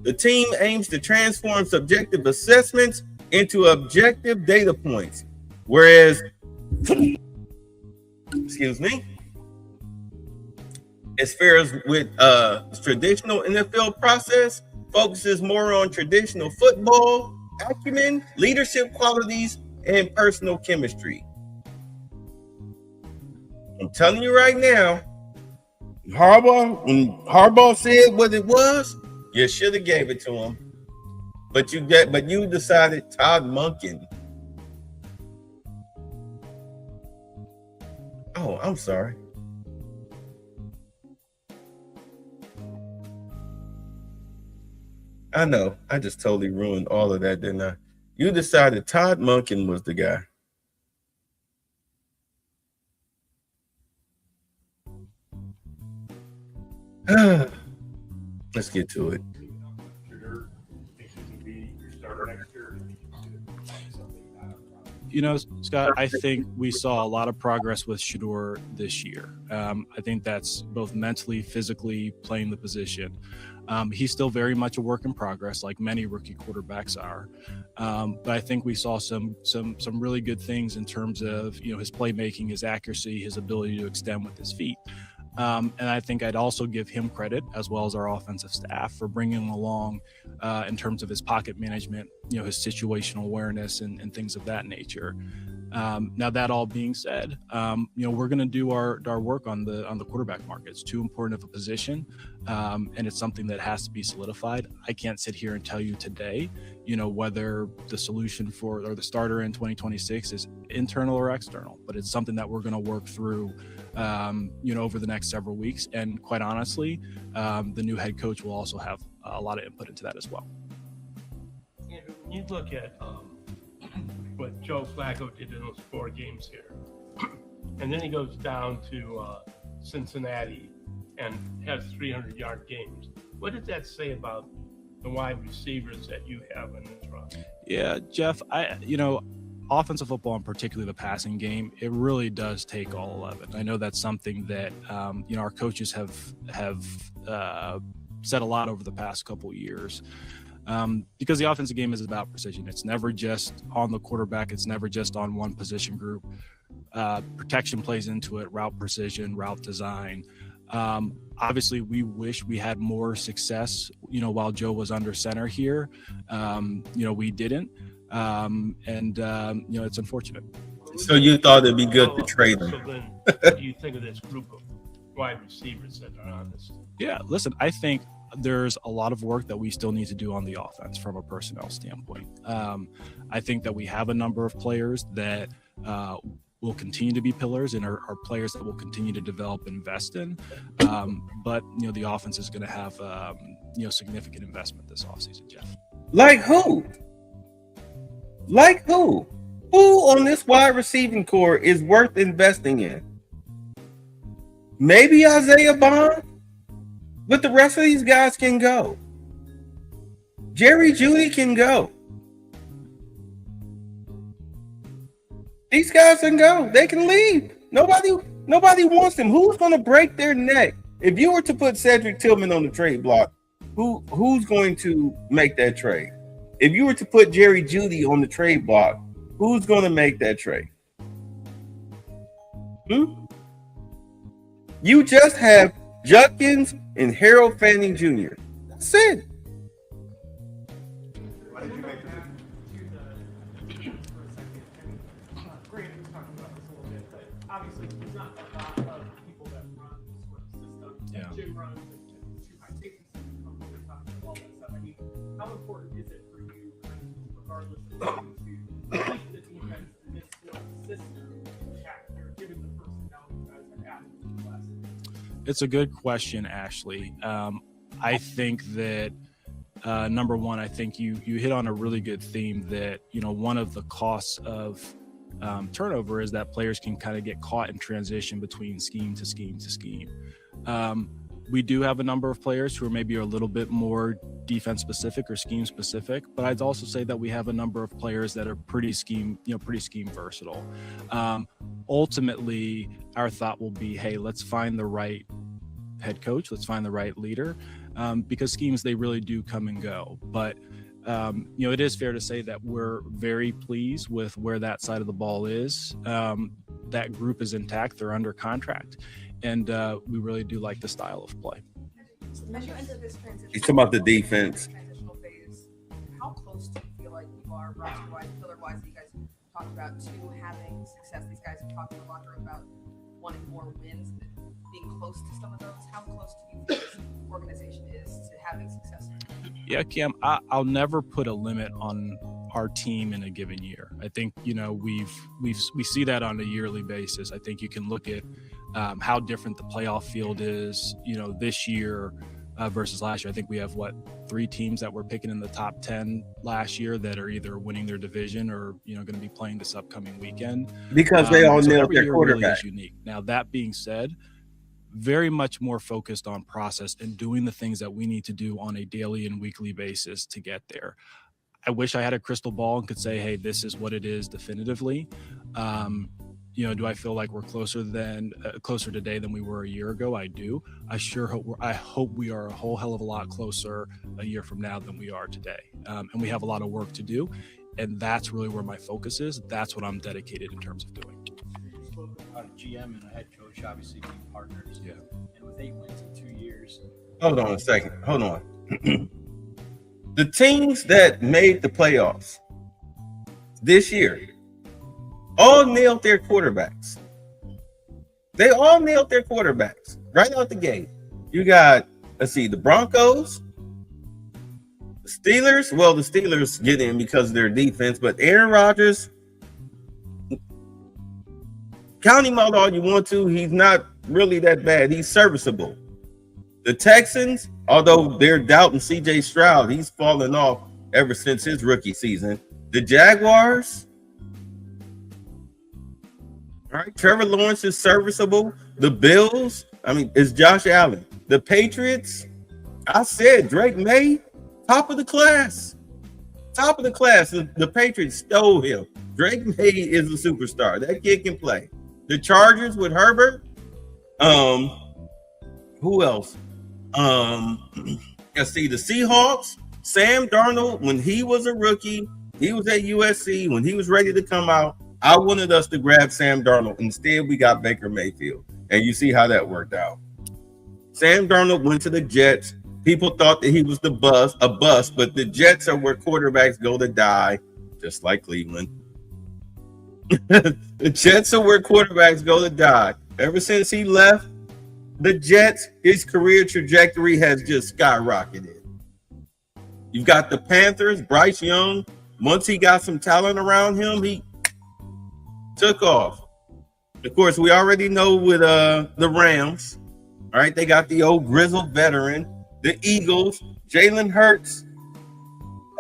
The team aims to transform subjective assessments into objective data points. Whereas, excuse me, as far as with traditional NFL process, focuses more on traditional football acumen, leadership qualities, and personal chemistry. I'm telling you right now, when Harbaugh said what it was, you should have gave it to him. But you decided Todd Monken. Oh, I'm sorry. I know. I just totally ruined all of that, didn't I? You decided Todd Monken was the guy. Let's get to it. You know, Scott, I think we saw a lot of progress with Shedeur this year. I think that's both mentally, physically playing the position. He's still very much a work in progress, like many rookie quarterbacks are. But I think we saw some really good things in terms of, you know, his playmaking, his accuracy, his ability to extend with his feet. And I think I'd also give him credit, as well as our offensive staff, for bringing him along in terms of his pocket management, you know, his situational awareness and things of that nature. Now, that all being said, you know, we're going to do our work on the quarterback market. It's too important of a position, and it's something that has to be solidified. I can't sit here and tell you today, you know, whether the solution or the starter in 2026 is internal or external, but it's something that we're going to work through, you know, over the next several weeks. And quite honestly, the new head coach will also have a lot of input into that as well. Andrew, when you look at what Joe Flacco did in those 4 games here, and then he goes down to Cincinnati and has 300-yard games, what does that say about the wide receivers that you have in this roster? Yeah, Jeff, you know, offensive football, and particularly the passing game, it really does take all 11. I know that's something that you know, our coaches have said a lot over the past couple years, because the offensive game is about precision. It's never just on the quarterback. It's never just on one position group. Protection plays into it, route precision, route design. Obviously, we wish we had more success, you know, while Joe was under center here. You know, we didn't. You know, it's unfortunate. So you thought it'd be good to trade him. So then, what do you think of this group of wide receivers that are on this? Yeah, listen, I think there's a lot of work that we still need to do on the offense from a personnel standpoint. I think that we have a number of players that will continue to be pillars and are players that will continue to develop and invest in. But, you know, the offense is going to have, you know, significant investment this offseason, Jeff. Like who? Like who? Who on this wide receiving core is worth investing in? Maybe Isaiah Bond, but the rest of these guys can go. Jerry Jeudy can go. These guys can go. They can leave. Nobody wants them. Who's going to break their neck? If you were to put Cedric Tillman on the trade block, who's going to make that trade? If you were to put Jerry Jeudy on the trade block, who's going to make that trade? You just have Judkins and Harold Fanning Jr. That's it. Why did you make the obviously there's not a lot of people that run this sort of system. Yeah. Jim runs and two high safety systems come over top of all that stuff. I mean, how important is it for you, regardless of to keep the defense in this sort of system factor, given the personnel you guys have added to the class? It's a good question, Ashley. I think that number one, I think you hit on a really good theme that, you know, one of the costs of turnover is that players can kind of get caught in transition between scheme to scheme to scheme. We do have a number of players who are maybe a little bit more defense specific or scheme specific, but I'd also say that we have a number of players that are pretty scheme versatile. Ultimately, our thought will be, hey, let's find the right head coach. Let's find the right leader, because schemes, they really do come and go. But it is fair to say that we're very pleased with where that side of the ball is. That group is intact. They're under contract, and we really do like the style of play. As you enter this transition, He's talking about the defense. transitional phase, how close do you feel like you are roster-wise, pillar-wise, that you guys talked about, to having success? These guys have talked in the locker room about wanting more wins, being close to some of those. How close do you feel this organization is to having success? Yeah, Cam, I'll never put a limit on our team in a given year. I think, we see that on a yearly basis. I think you can look at how different the playoff field is, this year versus last year. I think we have 3 teams that were picking in the top 10 last year that are either winning their division or, going to be playing this upcoming weekend. Because they all so nailed every their year really quarterback. is unique. Now, that being said, very much more focused on process and doing the things that we need to do on a daily and weekly basis to get there. I wish I had a crystal ball and could say, hey, this is what it is definitively. Do I feel like we're closer today than we were a year ago? I do. I hope we are a whole hell of a lot closer a year from now than we are today. And we have a lot of work to do. And that's really where my focus is. That's what I'm dedicated in terms of doing. You spoke about a GM and a head coach obviously being partners. Yeah. And with 8 wins in 2 years. Hold on a second. Hold on. The teams that made the playoffs this year all nailed their quarterbacks. They all nailed their quarterbacks right out the gate. You got, the Broncos, the Steelers. Well, the Steelers get in because of their defense, but Aaron Rodgers, count him out all you want to, he's not really that bad. He's serviceable. The Texans, although they're doubting CJ Stroud, he's fallen off ever since his rookie season. The Jaguars, all right, Trevor Lawrence is serviceable. The Bills, it's Josh Allen. The Patriots, I said Drake May, top of the class. Top of the class. The Patriots stole him. Drake May is a superstar. That kid can play. The Chargers with Herbert. Who else? The Seahawks, Sam Darnold, when he was a rookie, he was at USC. When he was ready to come out, I wanted us to grab Sam Darnold. Instead, we got Baker Mayfield. And you see how that worked out. Sam Darnold went to the Jets. People thought that he was a bust, but the Jets are where quarterbacks go to die, just like Cleveland. The Jets are where quarterbacks go to die. Ever since he left the Jets, his career trajectory has just skyrocketed. You've got the Panthers, Bryce Young. Once he got some talent around him, he took off. Of course, we already know with the Rams, all right, they got the old grizzled veteran. The Eagles, Jalen Hurts.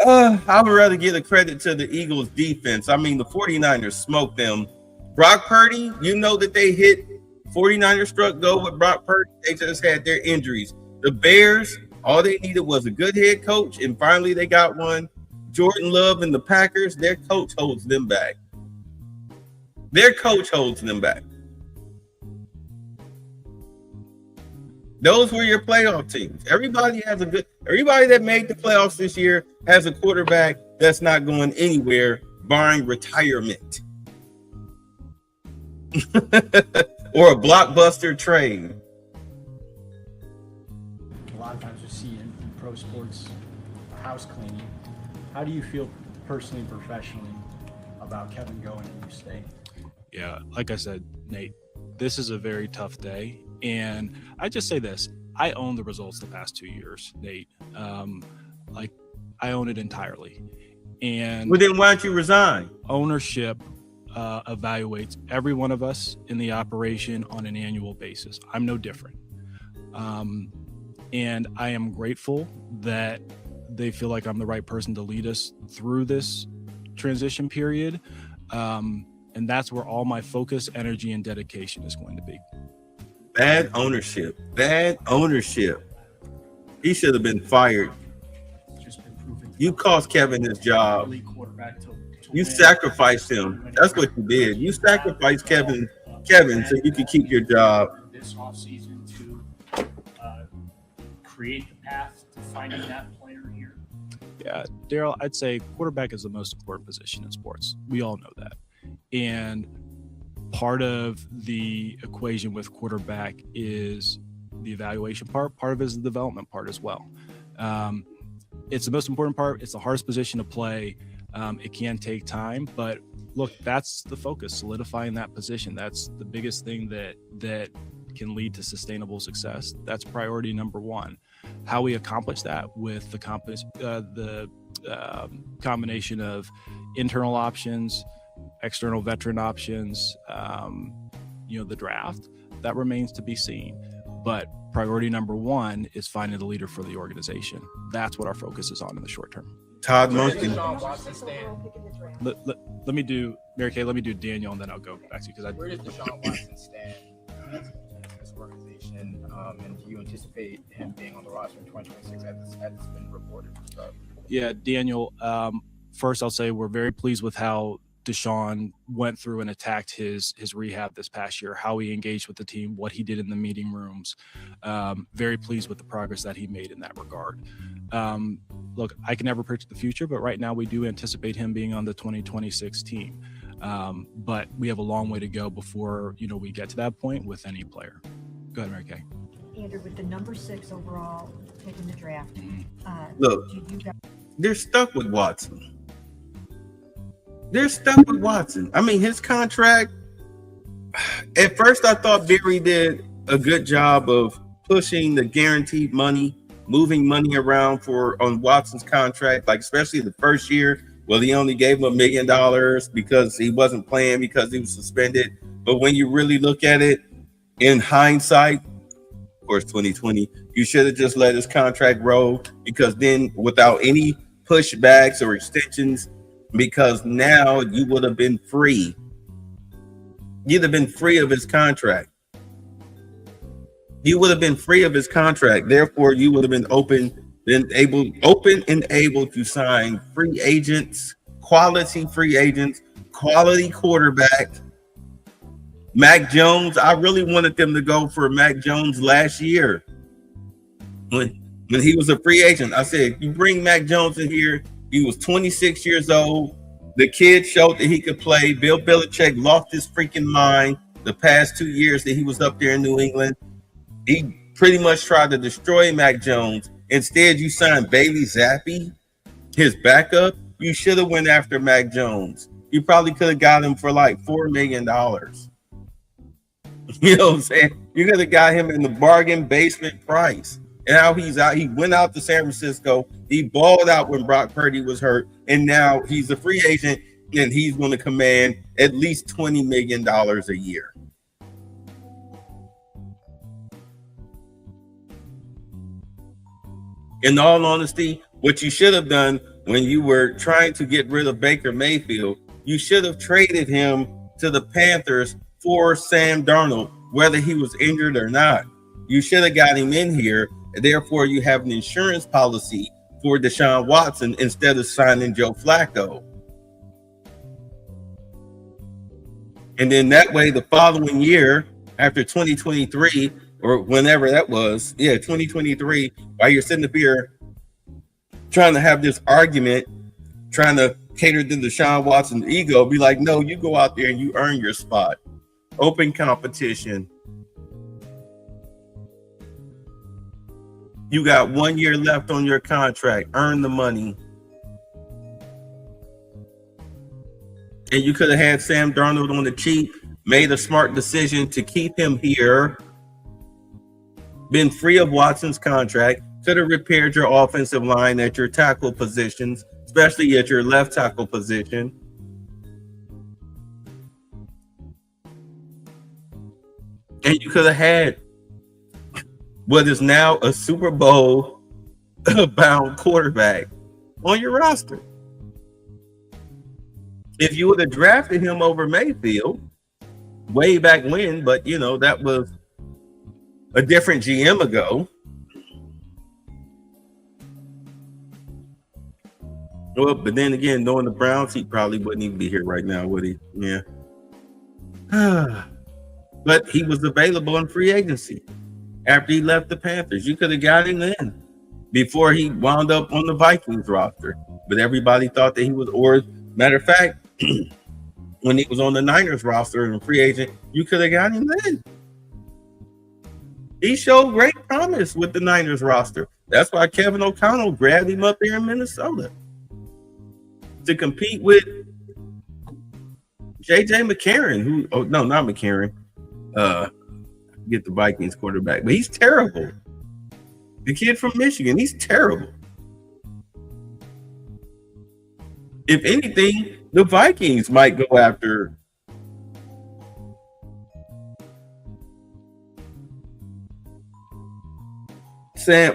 I would rather give the credit to the Eagles defense. The 49ers smoked them. Brock Purdy, you know that they hit 49ers struck gold with Brock Purdy. They just had their injuries. The Bears, all they needed was a good head coach, and finally they got one. Jordan Love and the Packers, their coach holds them back. Their coach holds them back. Those were your playoff teams. Everybody that made the playoffs this year has a quarterback that's not going anywhere, barring retirement. Or a blockbuster trade. A lot of times we see in pro sports house cleaning. How do you feel personally and professionally about Kevin going to New State? Yeah, like I said, Nate, this is a very tough day. And I just say this, I own the results the past 2 years, Nate. I own it entirely. And well, then why don't you resign? Ownership evaluates every one of us in the operation on an annual basis. I'm no different. And I am grateful that they feel like I'm the right person to lead us through this transition period. And that's where all my focus, energy, and dedication is going to be. Bad ownership. He should have been fired. You cost Kevin his job. You sacrificed him. That's what you did. You sacrificed Kevin so you could keep your job. This offseason to create the path to finding that player here? Yeah, Daryl, I'd say quarterback is the most important position in sports. We all know that. And part of the equation with quarterback is the evaluation part. Part of it is the development part as well. It's the most important part. It's the hardest position to play. It can take time, but look, that's the focus, solidifying that position. That's the biggest thing that can lead to sustainable success. That's priority number one. How we accomplish that with the combination of internal options, external veteran options, the draft, that remains to be seen. But priority number one is finding the leader for the organization. That's what our focus is on in the short term. Todd Where Monken. does Deshaun Watson stand? Let me do Mary Kay. Let me do Daniel, and then I'll go back to you because Where does Deshaun Watson stand in this organization? And do you anticipate him being on the roster in 2026 as it's been reported? Yeah, Daniel. First, I'll say we're very pleased with how Deshaun went through and attacked his rehab this past year, how he engaged with the team, what he did in the meeting rooms. Very pleased with the progress that he made in that regard. Look, I can never predict the future, but right now we do anticipate him being on the 2026 team. But we have a long way to go before we get to that point with any player. Go ahead, Mary Kay. Andrew, with the number 6 overall pick in the draft, Look, do you guys they're stuck with Watson. They're stuck with Watson. I mean, his contract, at first I thought Berry did a good job of pushing the guaranteed money, moving money around on Watson's contract, like especially the first year. Well, he only gave him $1 million because he wasn't playing because he was suspended. But when you really look at it in hindsight, of course, 2020, you should have just let his contract roll, because then without any pushbacks or extensions, because now you would have been free. You'd have been free of his contract. You would have been free of his contract. Therefore, you would have been open and able to sign free agents, quality quarterback. Mac Jones, I really wanted them to go for Mac Jones last year when he was a free agent. I said, you bring Mac Jones in here. He was 26 years old. The kid showed that he could play. Bill Belichick lost his freaking mind the past 2 years that he was up there in New England. He pretty much tried to destroy Mac Jones. Instead, you signed Bailey Zappi, his backup. You should have went after Mac Jones. You probably could have got him for like $4 million. You know what I'm saying? You could have got him in the bargain basement price. And now he's out. He went out to San Francisco. He balled out when Brock Purdy was hurt. And now he's a free agent, and he's going to command at least $20 million a year. In all honesty, what you should have done when you were trying to get rid of Baker Mayfield, you should have traded him to the Panthers for Sam Darnold, whether he was injured or not. You should have got him in here. Therefore, you have an insurance policy for Deshaun Watson instead of signing Joe Flacco. And then that way, the following year, after 2023, or whenever that was, 2023, while you're sitting up here trying to have this argument, trying to cater to Deshaun Watson's ego, be like, no, you go out there and you earn your spot. Open competition. You got 1 year left on your contract. Earn the money. And you could have had Sam Darnold on the cheap, made a smart decision to keep him here, been free of Watson's contract, could have repaired your offensive line at your tackle positions, especially at your left tackle position. And you could have had what is now a Super Bowl bound quarterback on your roster. If you would have drafted him over Mayfield way back when, but that was a different GM ago. Well, but then again, knowing the Browns, he probably wouldn't even be here right now, would he? Yeah. But he was available in free agency. after he left the Panthers. You could have got him then before he wound up on the Vikings roster. But everybody thought that he was, or matter of fact, when he was on the Niners roster and a free agent, you could have got him then. He showed great promise with the Niners roster. That's why Kevin O'Connell grabbed him up there in Minnesota to compete with J.J. McCarron, not McCarron. Get the Vikings quarterback, but he's terrible. The kid from Michigan, he's terrible. If anything, the Vikings might go after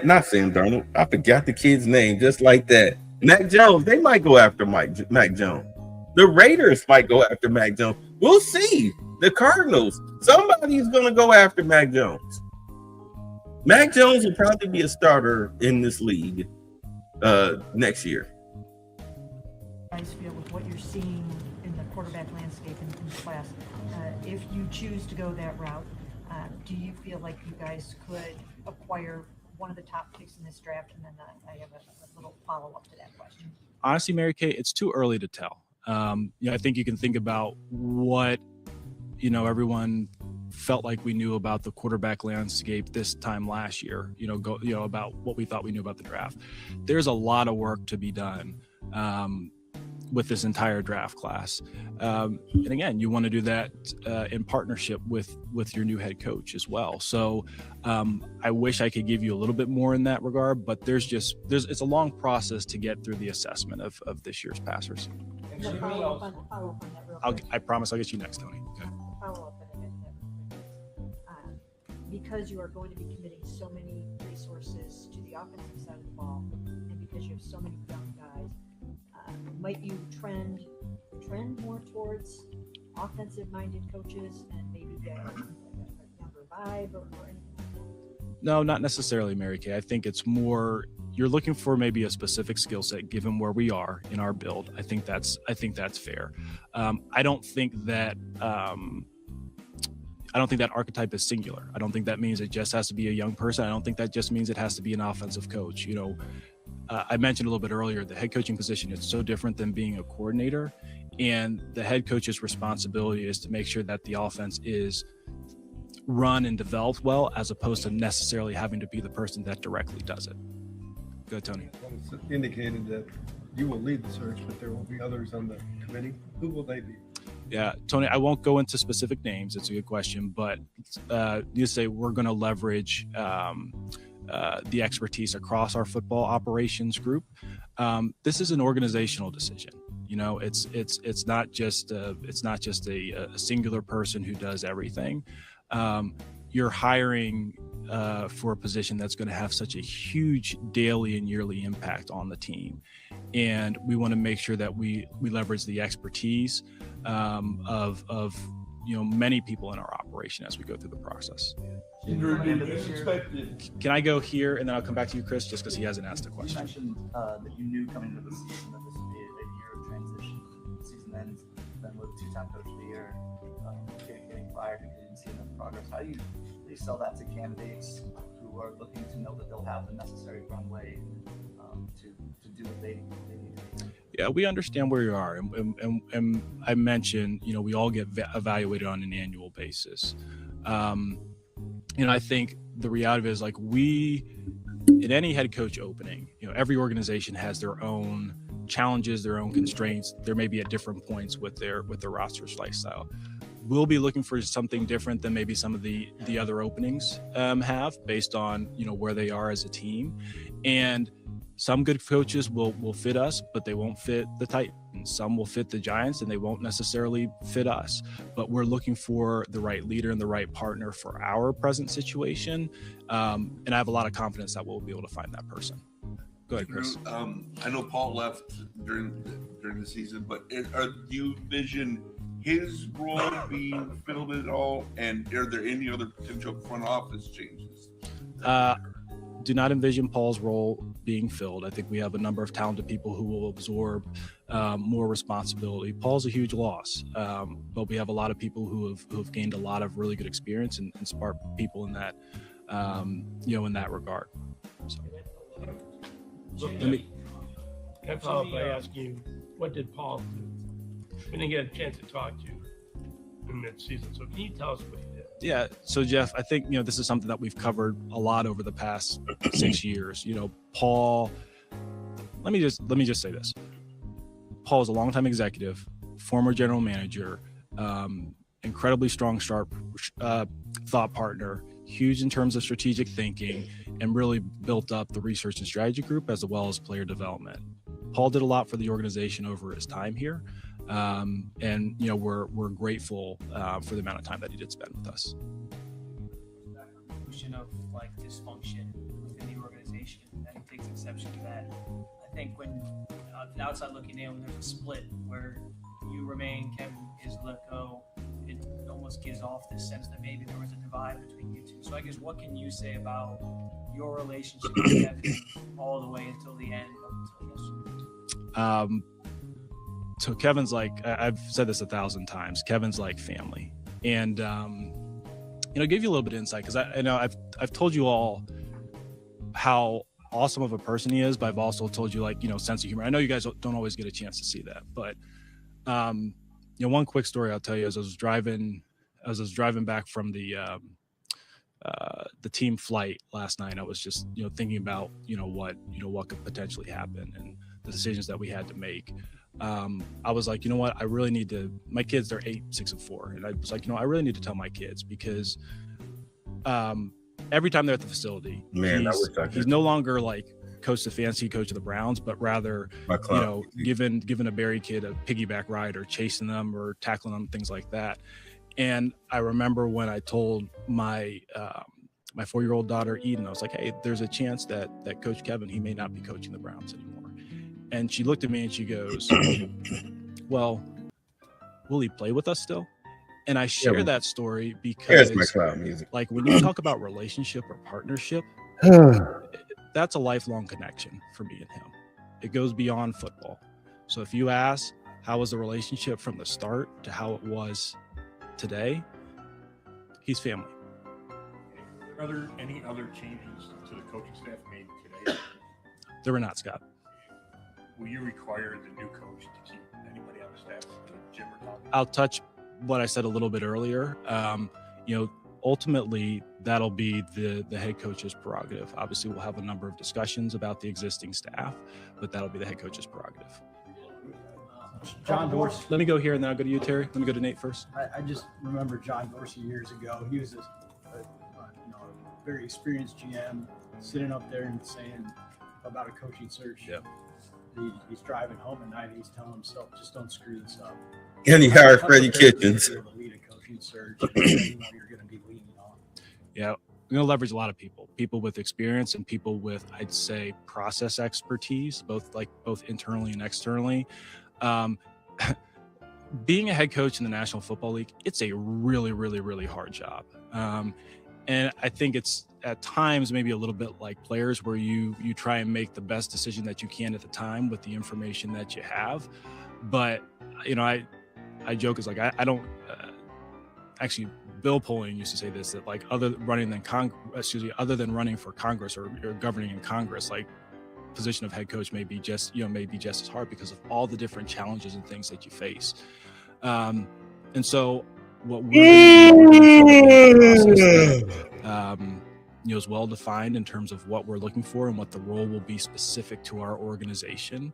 not Sam Darnold. I forgot the kid's name just like that. Mac Jones. They might go after Mac Jones. The Raiders might go after Mac Jones. We'll see. The Cardinals. Somebody's going to go after Mac Jones. Mac Jones will probably be a starter in this league next year. Guys feel with what you're seeing in the quarterback landscape in the class, if you choose to go that route, do you feel like you guys could acquire one of the top picks in this draft? And then I have a little follow-up to that question. Honestly, Mary Kay, it's too early to tell. I think you can think about what everyone felt like we knew about the quarterback landscape this time last year. About what we thought we knew about the draft. There's a lot of work to be done with this entire draft class, and again, you want to do that in partnership with your new head coach as well. So I wish I could give you a little bit more in that regard, but it's a long process to get through the assessment of this year's passers. Follow up on that real quick. I promise I'll get you next, Tony. Okay. Follow up on that. Because you are going to be committing so many resources to the offensive side of the ball, and because you have so many young guys, might you trend more towards offensive-minded coaches and maybe get a younger vibe or anything like that? No, not necessarily, Mary Kay. I think it's more you're looking for maybe a specific skill set given where we are in our build. I think that's fair. I don't think that archetype is singular. I don't think that means it just has to be a young person. I don't think that just means it has to be an offensive coach. I mentioned a little bit earlier, the head coaching position is so different than being a coordinator, and the head coach's responsibility is to make sure that the offense is run and developed well, as opposed to necessarily having to be the person that directly does it. Go ahead, Tony. It's indicated that you will lead the search, but there will be others on the committee. Who will they be? Yeah, Tony, I won't go into specific names. It's a good question, but you say we're going to leverage the expertise across our football operations group. This is an organizational decision. It's not just a singular person who does everything. You're hiring for a position that's going to have such a huge daily and yearly impact on the team, and we want to make sure that we leverage the expertise of many people in our operation as we go through the process. Can I go here and then I'll come back to you, Chris, just because he hasn't asked a question. You mentioned that you knew coming into the season that this would be a year of transition. The season ends, then with two-time coach of the year, getting fired because you didn't see enough progress. How do you sell that to candidates who are looking to know that they'll have the necessary runway to do what they need to do? Yeah, we understand where you are, and I mentioned, we all get evaluated on an annual basis. I think the reality of it is, like, in any head coach opening, every organization has their own challenges, their own constraints. There may be at different points with their roster's lifestyle. We'll be looking for something different than maybe some of the other openings have, based on where they are as a team. And some good coaches will fit us, but they won't fit the Titans. Some will fit the Giants, and they won't necessarily fit us. But we're looking for the right leader and the right partner for our present situation. And I have a lot of confidence that we'll be able to find that person. Go ahead, Chris. I know Paul left during the season, but do you envision his role being filled at all? And are there any other potential front office changes? Do not envision Paul's role being filled. I think we have a number of talented people who will absorb more responsibility. Paul's a huge loss, but we have a lot of people who have gained a lot of really good experience and smart people in that in that regard. So, Let me Can I follow up by asking you, what did Paul do? We didn't get a chance to talk to you in mid-season, so can you tell us what he did? Yeah. So Jeff, I think, this is something that we've covered a lot over the past 6 years. Paul, let me just say this. Paul is a longtime executive, former general manager, incredibly strong, sharp thought partner, huge in terms of strategic thinking, and really built up the research and strategy group as well as player development. Paul did a lot for the organization over his time here. And we're grateful for the amount of time that he did spend with us. Notion of like dysfunction within the organization, and he takes exception to that. I think when the outside looking in, when there's a split where you remain, Kevin is let go, it almost gives off this sense that maybe there was a divide between you two. So I guess what can you say about your relationship with Kevin all the way until the end, up until yesterday? So Kevin's like, I've said this 1,000 times, Kevin's like family. And, give you a little bit of insight, because I know I've told you all how awesome of a person he is, but I've also told you sense of humor. I know you guys don't always get a chance to see that, but one quick story I'll tell you is I was driving back from the team flight last night. I was just, thinking about, what could potentially happen and the decisions that we had to make. I was like, what, I really need to, my kids, they're 8, 6, and 4. And I was like, I really need to tell my kids, because every time they're at the facility, he's no longer like coach the fancy coach of the Browns, but rather, giving a Barry kid a piggyback ride or chasing them or tackling them, things like that. And I remember when I told my 4-year-old daughter, Eden, I was like, hey, there's a chance that Coach Kevin, he may not be coaching the Browns anymore. And she looked at me and she goes, well, will he play with us still? And I share that story because my cloud music. Like when you talk about relationship or partnership, that's a lifelong connection for me and him. It goes beyond football. So if you ask, how was the relationship from the start to how it was today? He's family. Are there any other changes to the coaching staff made today? There were not, Scott. Will you require the new coach to keep anybody on the staff? Jim or Tom? I'll touch what I said a little bit earlier. Ultimately, that'll be the head coach's prerogative. Obviously, we'll have a number of discussions about the existing staff, but that'll be the head coach's prerogative. John Dorsey. Let me go here and then I'll go to you, Terry. Let me go to Nate first. I just remember John Dorsey years ago. He was a very experienced GM, sitting up there and saying about a coaching search. Yeah. He's driving home at night. He's telling himself, just don't screw this up. And he hired Freddie Kitchens. Lead a coaching search, and you're going to be leaning on. Yeah, we're going to leverage a lot of people with experience and people with, I'd say, process expertise, both internally and externally. Being a head coach in the National Football League, it's a really, really, really hard job. And I think it's at times maybe a little bit like players where you try and make the best decision that you can at the time with the information that you have. But, I joke is like, I don't actually, Bill Polian used to say this, that like other than running for Congress or governing in Congress, like position of head coach may be just as hard because of all the different challenges and things that you face. And so what is well defined in terms of what we're looking for and what the role will be specific to our organization.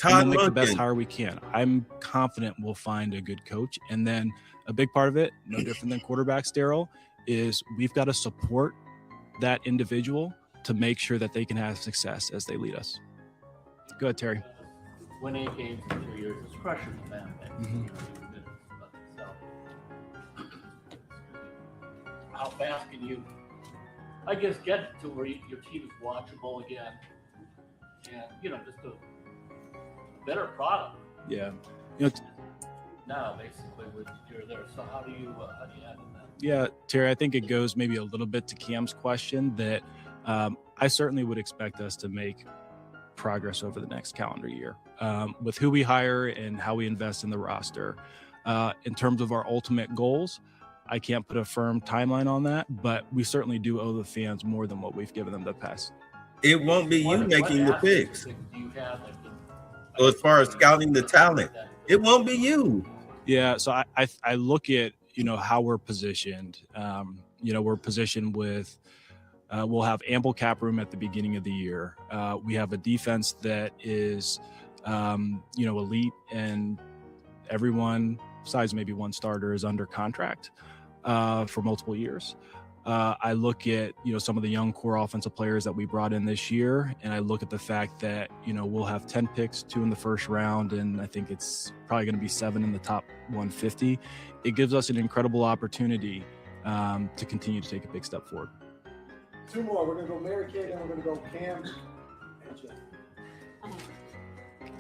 And make the best hire we can. I'm confident we'll find a good coach. And then a big part of it, no different than quarterbacks, Daryl, is we've got to support that individual to make sure that they can have success as they lead us. Go ahead, Terry. Winning games for 2 years is pressure for them. How fast can you, I guess, get to where your team is watchable again, and just a better product? Yeah. Now, basically, you're there. So how do you handle that? Yeah, Terry, I think it goes maybe a little bit to Cam's question that I certainly would expect us to make progress over the next calendar year with who we hire and how we invest in the roster. In terms of our ultimate goals, I can't put a firm timeline on that, but we certainly do owe the fans more than what we've given them the past. It won't be you making the picks. Do you have like the? Well, as far as scouting the talent, it won't be you. Yeah, so I look at, you know, how we're positioned. You know, we're positioned with we'll have ample cap room at the beginning of the year. We have a defense that is you know, elite, and everyone besides maybe one starter is under contract for multiple years. I look at, you know, some of the young core offensive players that we brought in this year, and I look at the fact that, you know, we'll have 10 picks, 2 in the first round, and I think it's probably going to be 7 in the top 150. It gives us an incredible opportunity to continue to take a big step forward. 2 more. We're going to go Mary Kay, then we're going to go Cam and Jeff.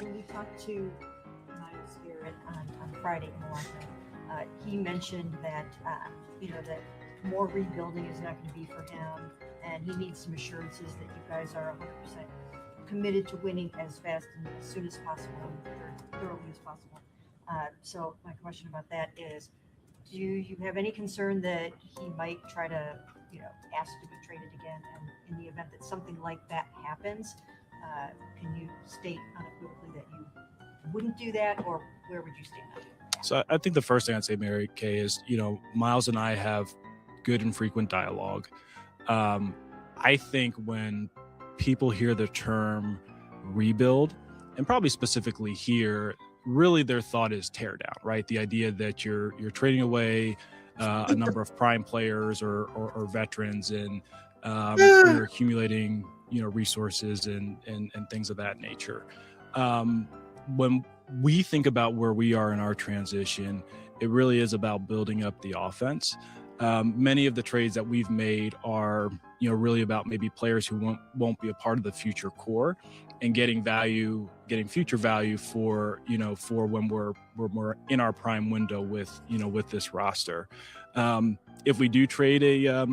When you talked to Miles Garrett on Friday in the locker room, he mentioned that, you know, that more rebuilding is not going to be for him, and he needs some assurances that you guys are 100% committed to winning as fast and as soon as possible and thoroughly as possible. So my question about that is, do you have any concern that he might try to, you know, ask to be traded again? And in the event that something like that happens, can you state unequivocally that you wouldn't do that, or where would you stand on it? So I think the first thing I'd say, Mary Kay, is, you know, Miles and I have good and frequent dialogue. I think when people hear the term rebuild, and probably specifically here, really their thought is tear down, right? The idea that you're trading away a number of prime players or veterans, and you're accumulating, you know, resources and things of that nature. When we think about where we are in our transition, it really is about building up the offense. Many of the trades that we've made are, you know, really about maybe players who won't be a part of the future core, and getting future value for, you know, for when we're in our prime window with, you know, with this roster. If we do trade a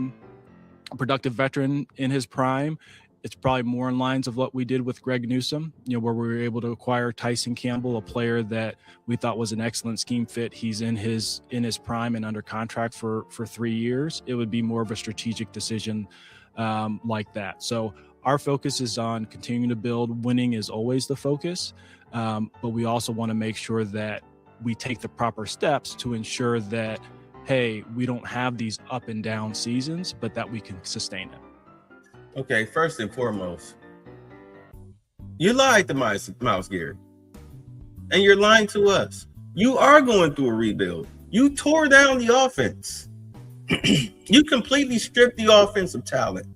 productive veteran in his prime, it's probably more in lines of what we did with Greg Newsome, you know, where we were able to acquire Tyson Campbell, a player that we thought was an excellent scheme fit. He's in his prime and under contract for 3 years. It would be more of a strategic decision like that. So our focus is on continuing to build. Winning is always the focus, but we also want to make sure that we take the proper steps to ensure that, hey, we don't have these up and down seasons, but that we can sustain it. Okay, first and foremost, you lied to Miles Garrett, and you're lying to us. You are going through a rebuild. You tore down the offense. You completely stripped the offensive talent.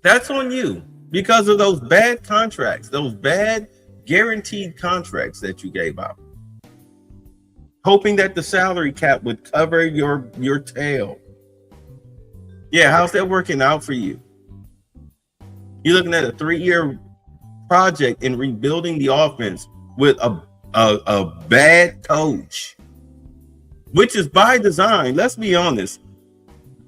That's on you because of those bad contracts, those bad guaranteed contracts that you gave out, hoping that the salary cap would cover your tail. Yeah, how's that working out for you? You're looking at a 3-year project in rebuilding the offense with a bad coach, which is by design. Let's be honest.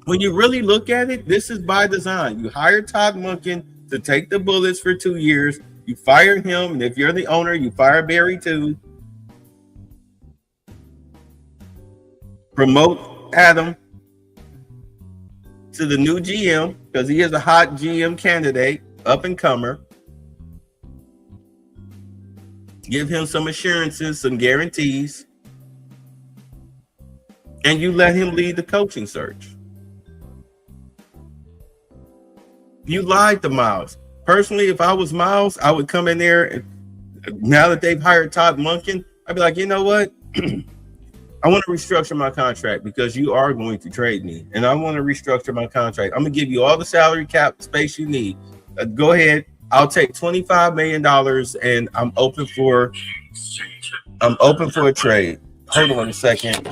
When you really look at it, this is by design. You hired Todd Monken to take the bullets for 2 years. You fired him, and if you're the owner, you fire Barry too. Promote Adam to the new GM because he is a hot GM candidate, up and comer. Give him some assurances, some guarantees, and you let him lead the coaching search. You lied to Miles. Personally, if I was Miles, I would come in there, and now that they've hired Todd Monken, I'd be like, you know what? I want to restructure my contract because you are going to trade me, and I want to restructure my contract. I'm going to give you all the salary cap space you need. Go ahead. I'll take $25 million, and I'm open for a trade. Hold on a second.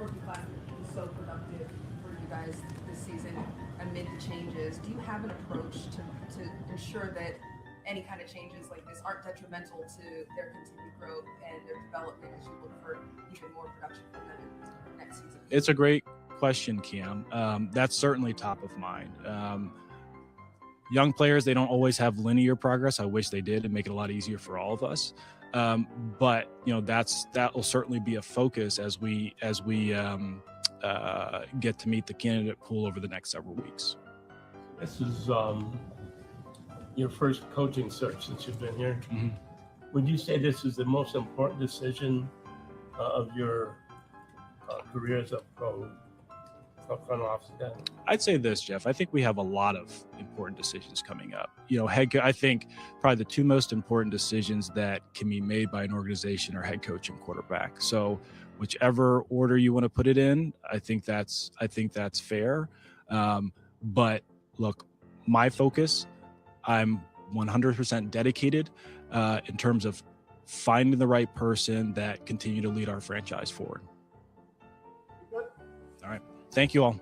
rookie class was so productive for you guys this season amid the changes. Do you have an approach to ensure that any kind of changes like this aren't detrimental to their continued growth and their development as you look for even more production from them in next season? It's a great question, Cam. That's certainly top of mind. Young players, they don't always have linear progress. I wish they did and make it a lot easier for all of us. But that will certainly be a focus as we get to meet the candidate pool over the next several weeks. This is your first coaching search since you've been here. Mm-hmm. Would you say this is the most important decision of your career as a front office guy? I'd say this, Jeff. I think we have a lot of important decisions coming up. I think probably the two most important decisions that can be made by an organization are head coach and quarterback. So whichever order you want to put it in, I think that's fair. But look, my focus, I'm 100% dedicated in terms of finding the right person that continue to lead our franchise forward. All right. Thank you all.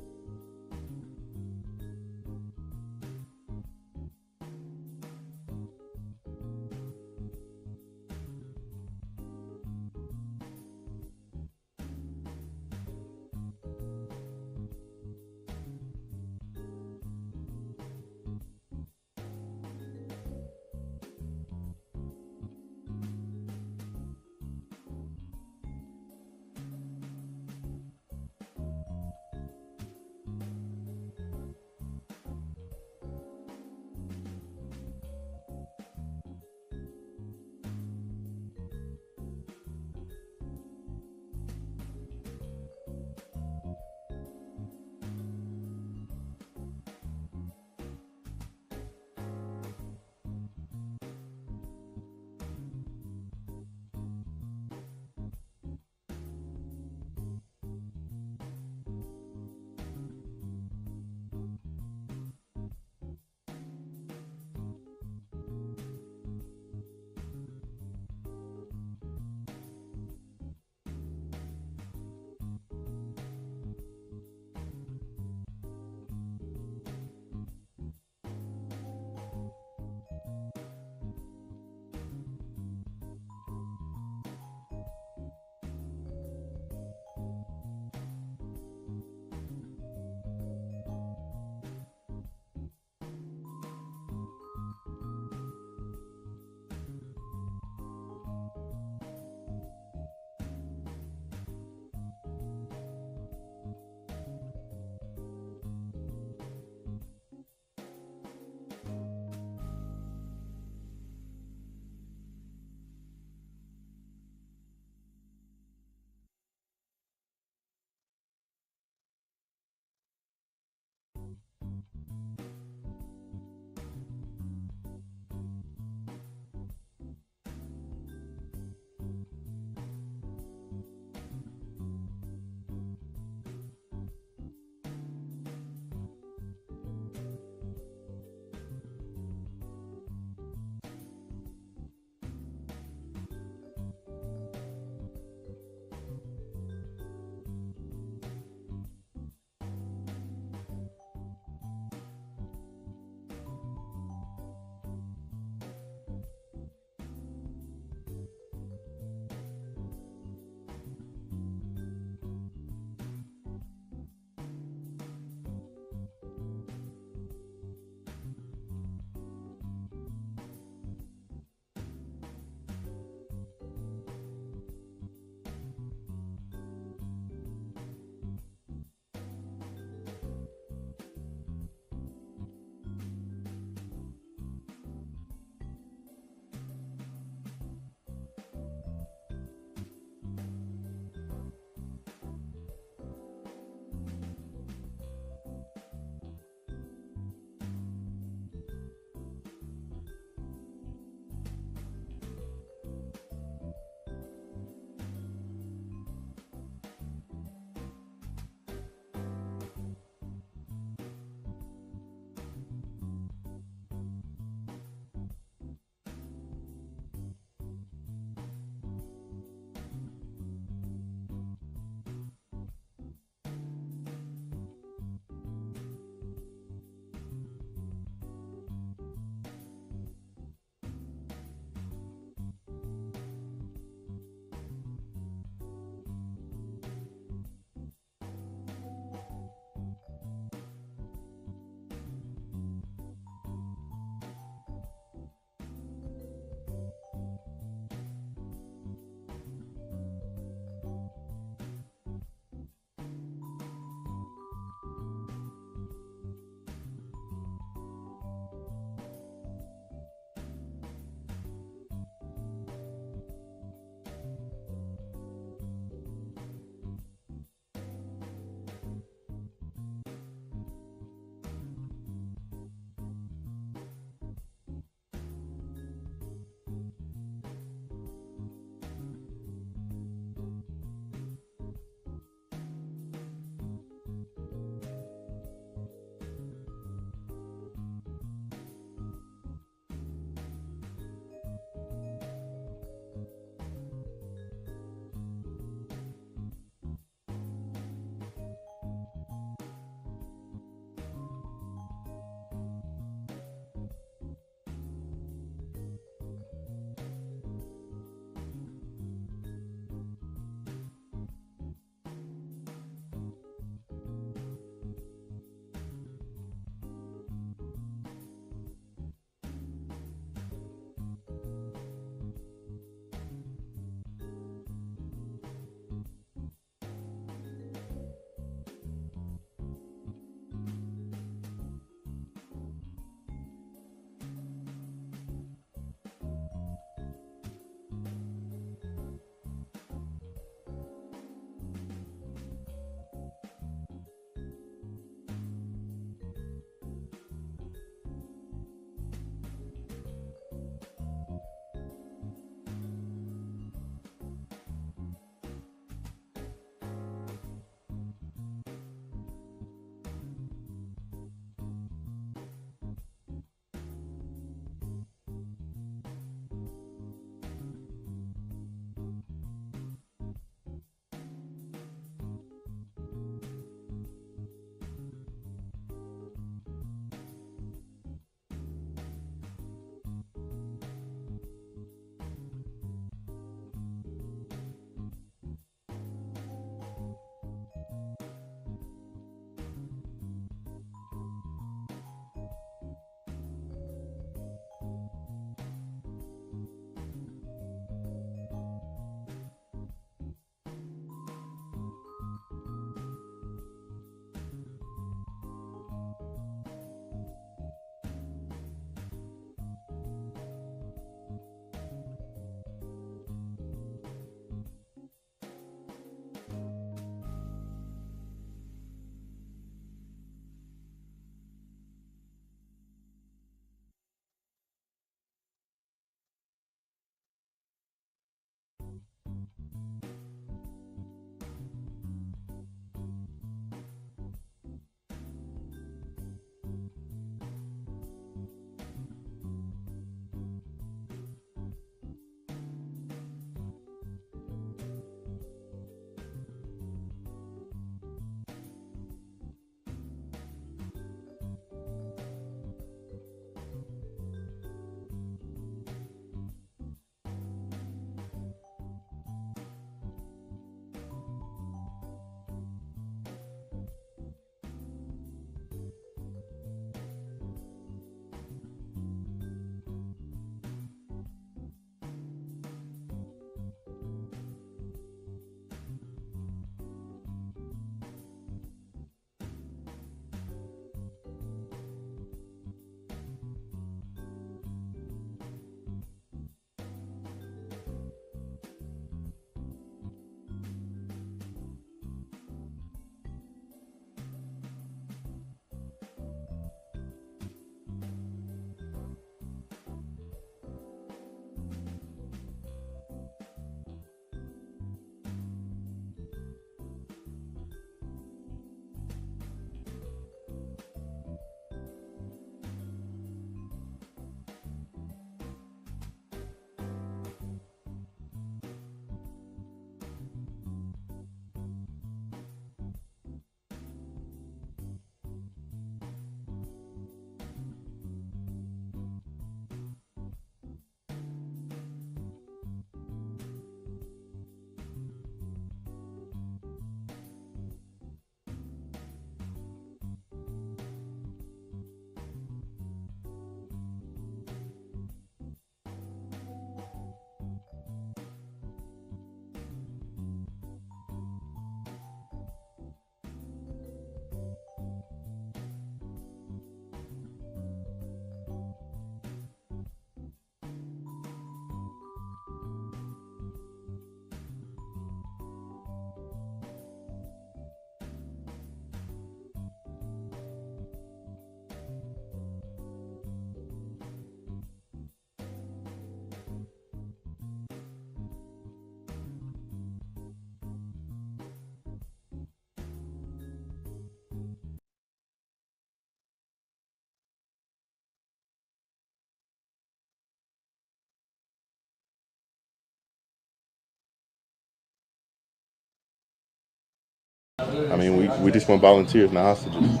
I mean, we just want volunteers, not hostages.